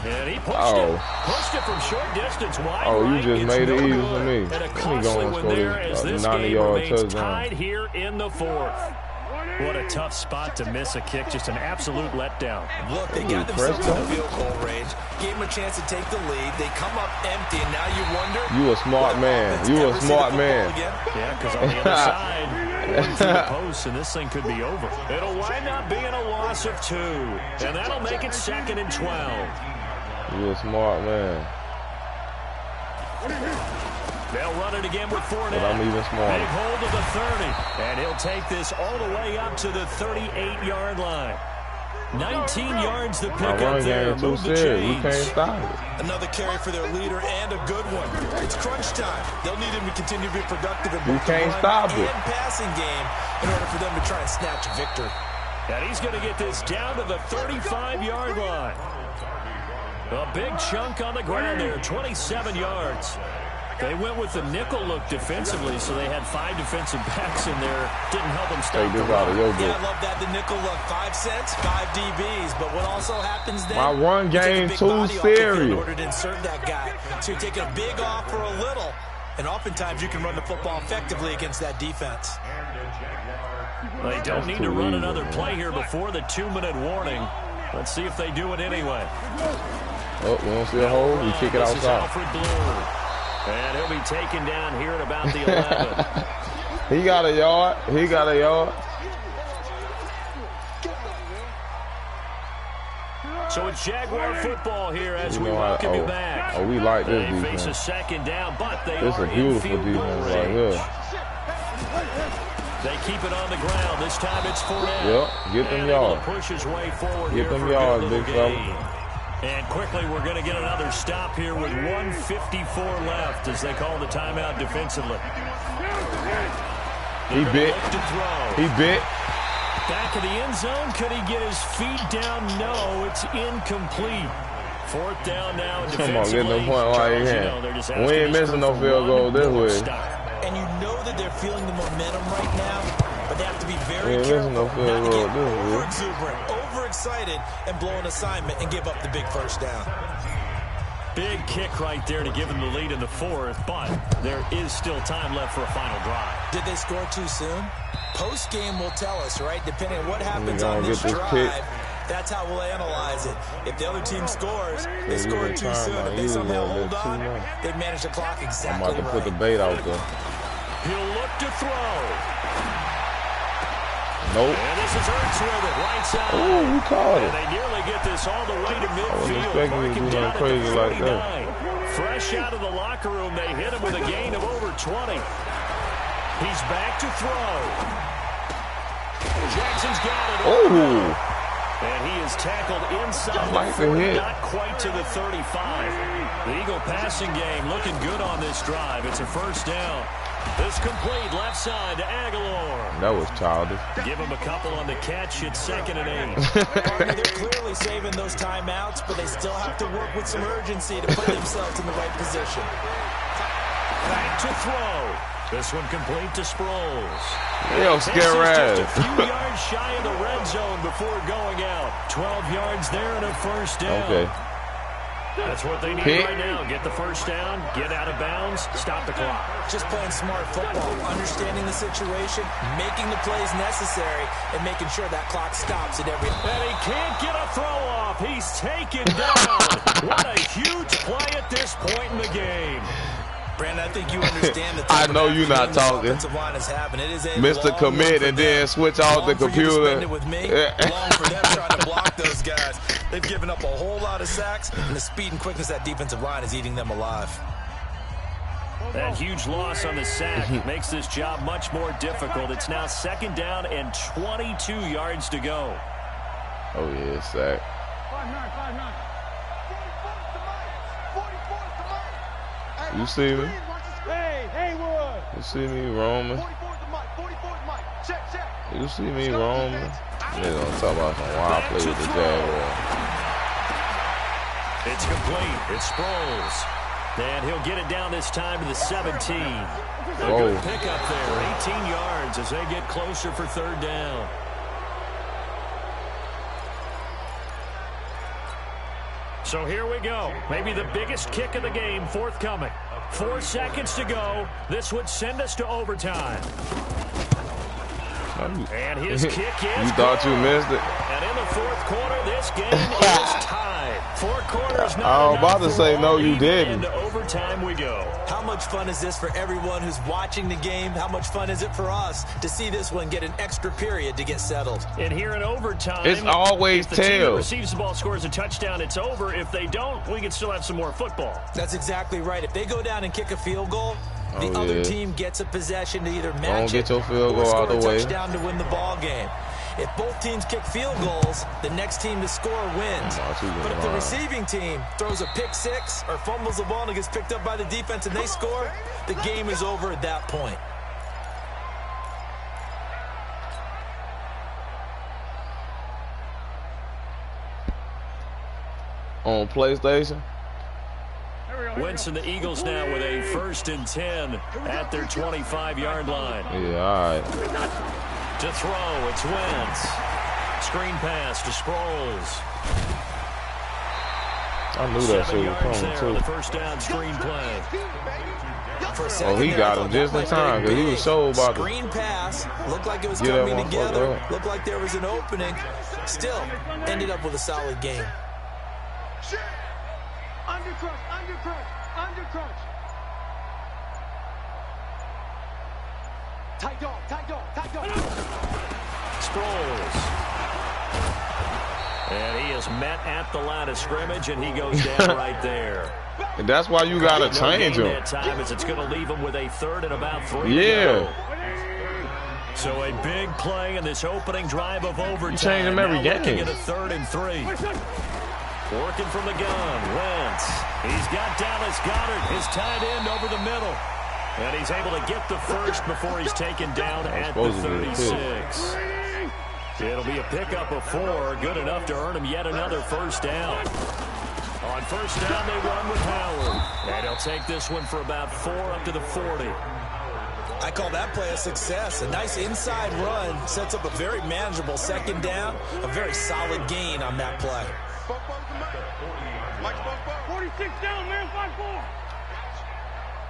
And he pushed it from short distance wide. Oh, you just made it easy for me. And a Let me costly go and one score there as this this game 90-yard remains touchdown. tied here in the 4th. What a tough spot to miss a kick. Just an absolute letdown. Look, they got themselves in the field goal range. Gave them a chance to take the lead. They come up empty, and now you wonder. You a smart man. You a smart man. Yeah, because on the other side, one through the post, and this thing could be over. It'll wind up being a loss of 2, and that'll make it 2nd and 12. You a smart man. They'll run it again with Fournette. But I'm even smarter. Big hold of the 30. And he'll take this all the way up to the 38-yard line. 19 yards the pick up there. Move the chains. We can't stop it. Another carry for their leader and a good one. It's crunch time. They'll need him to continue to be productive in both the run and passing game in order for them to try and snatch a victory. And he's going to get this down to the 35-yard line. A big chunk on the ground there, 27 yards. They went with the nickel look defensively, so they had 5 defensive backs in there. Didn't help them stop the run. Yeah, I love that. The nickel look, 5 cents, 5 DBs. But what also happens then? My run game too serious. In order to insert that guy. So you're taking a big off for a little. And oftentimes you can run the football effectively against that defense. They don't need to run another play here before the 2-minute warning. Let's see if they do it anyway. Oh, we don't see a hole. We kick it outside. Alfred Blue. And he'll be taken down here at about the 11. He got a yard. He got a yard. So it's Jaguar football here as we welcome you back. Oh, we like this defense. They face a 2nd down, but they this are a beautiful in field goal defense range. right here. They keep it on the ground. This time it's Fournette. Yep, get them yards. Push his way forward. Get them yards, big fella. And quickly, we're going to get another stop here with 1:54 left as they call the timeout defensively. He bit. He bit. Back of the end zone. Could he get his feet down? No, it's incomplete. 4th down now. Come on, get the point right here. We ain't missing no field goal this way. And you know that they're feeling the momentum right now, but they have to be very careful not to get over-exuberant, overexcited, and blow an assignment and give up the big first down. Big kick right there to give them the lead in the 4th, but there is still time left for a final drive. Did they score too soon? Post-game will tell us, right? Depending on what happens on this drive, that's how we'll analyze it. If the other team scores, they scored too soon. If they somehow hold on, they've managed the clock exactly right. I'm about to put the bait out there. He'll look to throw. Nope. And this is Ertz with it, right side. Oh, we caught it. And they nearly get this all the way to midfield. I wasn't expecting you to do nothing crazy like that. Fresh out of the locker room, they hit him with a gain of over 20. He's back to throw. Jackson's got it. Oh. And he is tackled inside Like the 40, hit. not quite to the 35. The Eagle passing game looking good on this drive. It's a first down. This complete left side to Aguilar. That was childish. Give him a couple on the catch. It's 2nd and 8. They're clearly saving those timeouts, but they still have to work with some urgency to put themselves in the right position. Back to throw. This one complete to Sproles. Yo, This is scare just a ass. few yards shy of the red zone before going out. 12 yards there and a first down. Okay. That's what they need Hit. right now. Get the first down, get out of bounds, stop the clock. Just playing smart football, understanding the situation, making the plays necessary, and making sure that clock stops at every... And he can't get a throw off. He's taken down. What a huge play at this point in the game. Brandon, I think you understand the I type know of you're not afternoon this talking. offensive line is having. It is a Mr. long Commit one for and then them. switch off the Long for you to computer. spend it with me. Long for them trying to block those guys. They've given up a whole lot of sacks, and the speed and quickness of that defensive line is eating them alive. That huge loss on the sack makes this job much more difficult. It's now 2nd down and 22 yards to go. Oh, yeah, sack. 5-9. You see me? Hey, Haywood. You see me roaming? 44 the mic. 44 the mic. Check. You see me roaming? They're going to talk about some wild play with the Jaguars. It's complete. It's Sproles. And he'll get it down this time to the 17. A good pickup there. 18 yards as they get closer for 3rd down. So here we go. Maybe the biggest kick of the game forthcoming. 4 seconds to go. This would send us to overtime. And his kick is You thought you good. missed it? And in the 4th quarter, this game is tied. 4 quarters not I was about to enough say, for no, all, you even didn't. into overtime we go. How much fun is this for everyone who's watching the game? How much fun is it for us to see this one get an extra period to get settled? And here in overtime, It's always if the team that tails. receives the ball scores a touchdown, it's over. If they don't, we can still have some more football. That's exactly right. If they go down and kick a field goal, the Oh, other yeah. team gets a possession to either match get it your field or goal score out the a way. touchdown to win the ball game. If both teams kick field goals, the next team to score wins. But if the receiving team throws a pick six or fumbles the ball and it gets picked up by the defense and they score, the game is over at that point. On PlayStation? Wentz and the Eagles now with a 1st and 10 at their 25-yard line. Yeah, all right. To throw, it's Wentz. Screen pass to Sproles. I knew that 7 shit was yards there on coming, the too. 1st down screen play. For a Oh, second he there, got I him thought just that in might time, be because he was big. so about to... Screen pass. Looked like it was Get that coming motherfucker together. up. Looked like there was an opening. Still, ended up with a solid game. Under crunch. Tight dog. Sproles. And he is met at the line of scrimmage, and he goes down right there. And that's why you got to No change gain him. that time, as it's going to leave him with a 3rd and about 3 Yeah. to go. So a big play in this opening drive of overtime. You change him every Now looking game. at a 3rd and 3. Working from the gun, Wentz. He's got Dallas Goedert, his tight end, over the middle. And he's able to get the first before he's taken down at the supposed to be a 36. It'll be a pickup of 4, good enough to earn him yet another first down. On first down, they run with Howard. And he'll take this one for about 4 up to the 40. I call that play a success. A nice inside run sets up a very manageable 2nd down. A very solid gain on that play. 46 down, man. 5-4.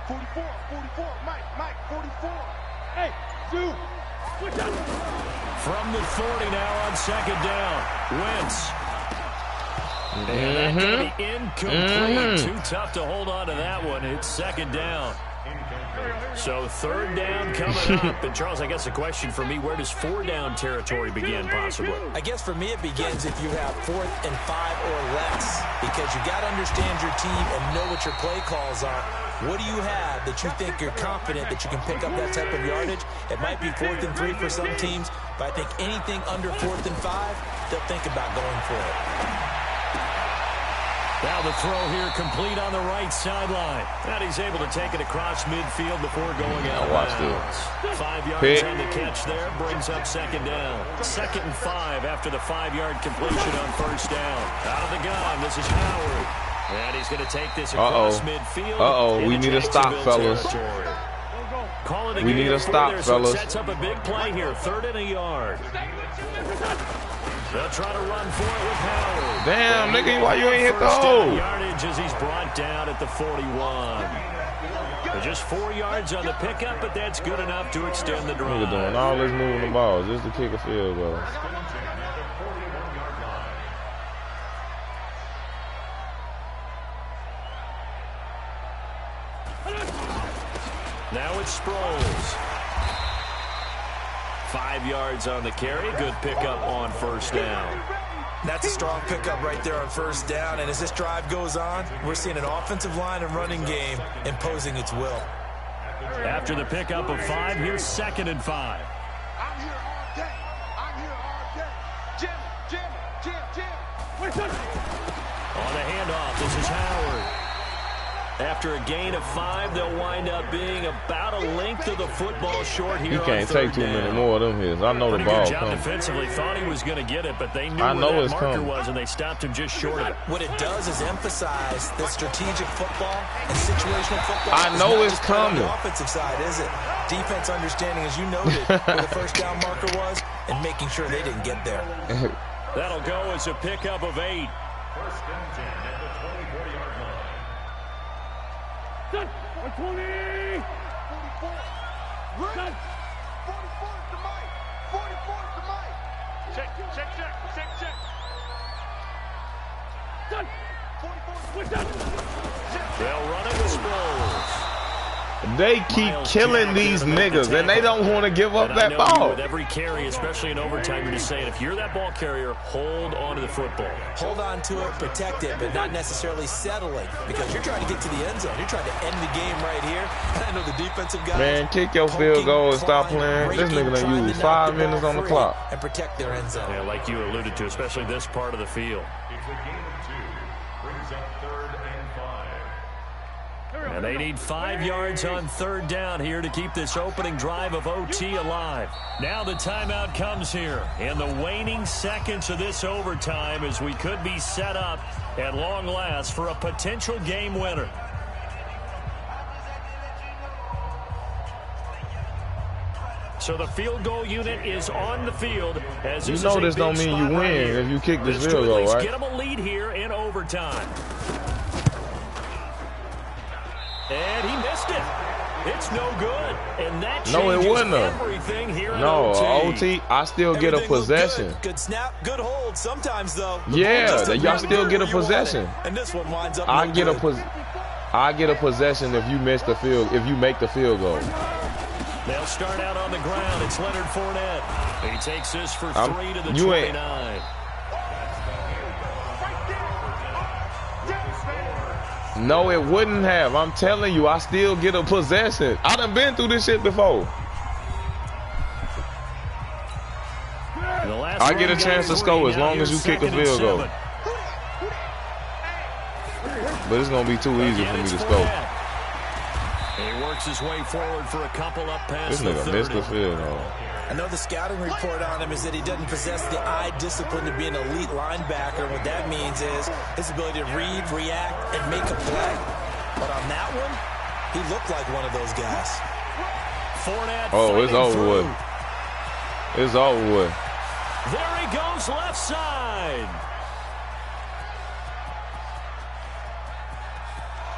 44. Mike. 44. Hey, dude. From the 40 now on 2nd down. Wentz. And that's going to be incomplete. Too tough to hold on to that one. It's 2nd down. So 3rd down coming up. And Charles, I guess the question for me, where does 4 down territory begin possibly? I guess for me it begins if you have 4th and 5 or less, because you got to understand your team and know what your play calls are. What do you have that you think you're confident that you can pick up that type of yardage? It might be 4th and 3 for some teams, but I think anything under 4th and 5, they'll think about going for it. Now the throw here complete on the right sideline. And he's able to take it across midfield before going out of bounds. 5 yards on the catch there, brings up 2nd down. 2nd and 5 after the 5-yard completion on 1st down. Out of the gun, this is Howard. And he's going to take this across midfield. We need a stop, fellas. We need a stop, fellas. Sets up a big play here, 3rd and a yard. They'll try to run for it with Howard. Damn, nigga, why you ain't hit the hole? Yardage as he's brought down at the 41. Just 4 yards on the pickup, but that's good enough to extend the drive. Nigga doing all this moving the ball just to kick a field goal. Now it's Sproles. 5 yards on the carry. Good pickup on 1st down. That's a strong pickup right there on 1st down. And as this drive goes on, we're seeing an offensive line and running game imposing its will. After the pickup of 5, here's 2nd and 5. I'm here all day. I'm here all day. Jim. On the handoff, this is Howard. After a gain of 5, they'll wind up being about a length of the football short here. He can't take too many more of them hits. I know the ball coming. Defensively thought he was going to get it, but they knew where that marker was, and they stopped him just short of it. What it does is emphasize that strategic football and situational football. I know it's coming. On the offensive side, is it? Defense understanding, as you noted, where the 1st down marker was, and making sure they didn't get there. That'll go as a pickup of 8. 1st and 10 at the 24-yard line. 44. 44 to Mike. 44 to Mike. Check. 44. They'll run it with Sproles. They keep killing these niggas, and they don't want to give up that ball. With every carry, especially in overtime, you're just saying, if you're that ball carrier, hold on to the football. Hold on to it, protect it, but not necessarily settling, because you're trying to get to the end zone. You're trying to end the game right here. And I know the defensive guys. Man, kick your field goal and stop playing. This nigga done used 5 minutes on the clock. And protect their end zone. Yeah, like you alluded to, especially this part of the field. It's a gain of 2. Brings up 3rd and 5. And they need 5 yards on 3rd down here to keep this opening drive of OT alive. Now the timeout comes here in the waning seconds of this overtime, as we could be set up at long last for a potential game winner. So the field goal unit is on the field. As you know this don't mean you win if you kick this field goal, right? Get them a lead here in overtime. And he missed it. It's no good. And that changes everything here in OT, I still get a possession. Good snap, good hold. Sometimes, though. Yeah, y'all still get a possession. And this one winds up I get a possession if you miss the field, if you make the field goal. They'll start out on the ground. It's Leonard Fournette. He takes this for 3 to the 29. No, it wouldn't have. I'm telling you, I still get a possession. I done been through this shit before. I get a chance to score as long as you kick a field goal. But it's going to be too easy for me to score. He works his way forward for a couple up past this nigga missed the field goal. I know the scouting report on him is that he doesn't possess the eye discipline to be an elite linebacker. What that means is his ability to read, react, and make a play. But on that one, he looked like one of those guys. Fournette. Oh, it's over with. It's over with. There he goes, left side.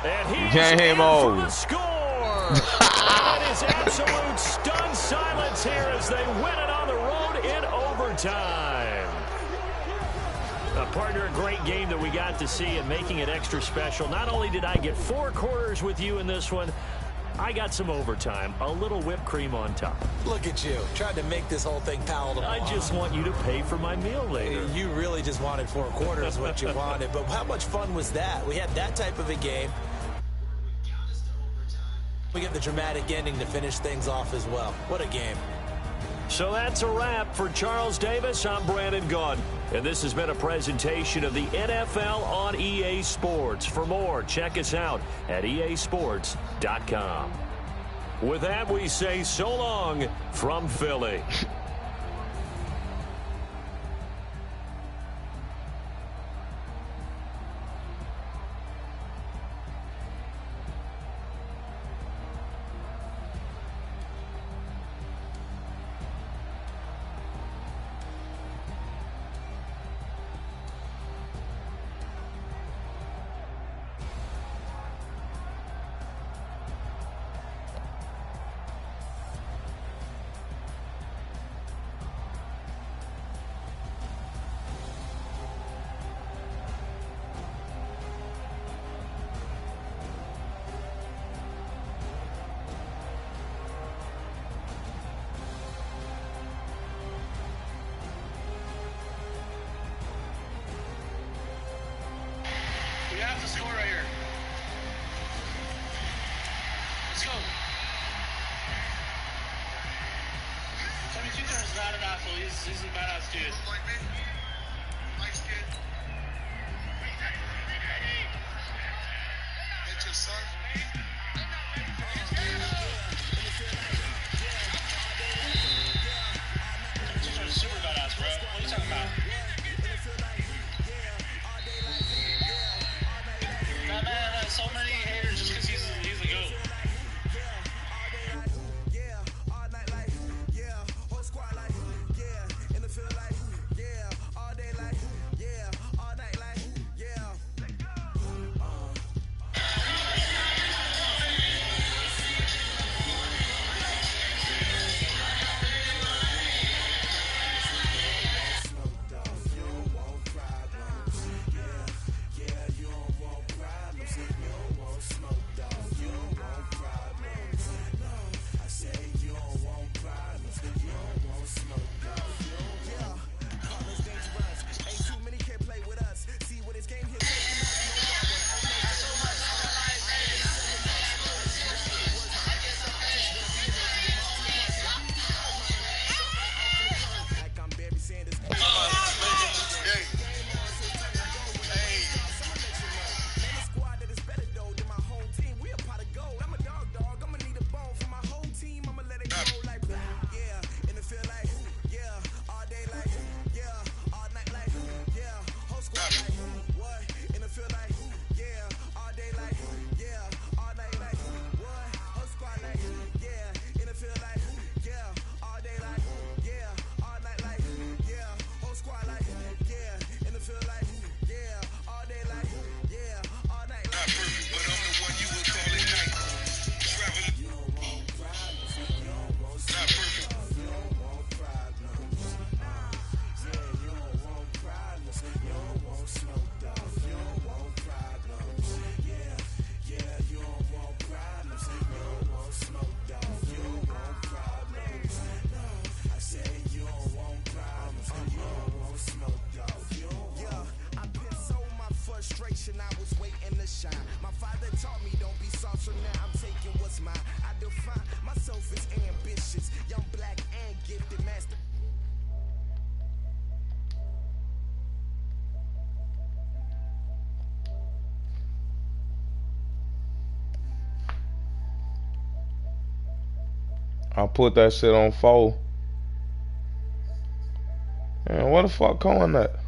And he's in for the score. That is absolute stunned silence here as they win it on the road in overtime. Partner, a great game that we got to see and making it extra special. Not only did I get 4 quarters with you in this one, I got some overtime, a little whipped cream on top. Look at you, trying to make this whole thing palatable. I just want you to pay for my meal later. You really just wanted 4 quarters, what you wanted. But how much fun was that? We had that type of a game. We get the dramatic ending to finish things off as well. What a game. So that's a wrap for Charles Davis. I'm Brandon Gaudin, and this has been a presentation of the NFL on EA Sports. For more, check us out at easports.com. With that, we say so long from Philly. We have to score right here. Let's go. 72 turns is not an asshole. He's a badass dude. Like me? Light skin. That's your son? Super badass, bro. What are you talking about? That man has so many haters just because he's a goat. I was waiting to shine. My father taught me don't be soft, so now I'm taking what's mine. I define myself as ambitious, young, black, and gifted master. I put that shit on 4. Man, what the fuck calling that?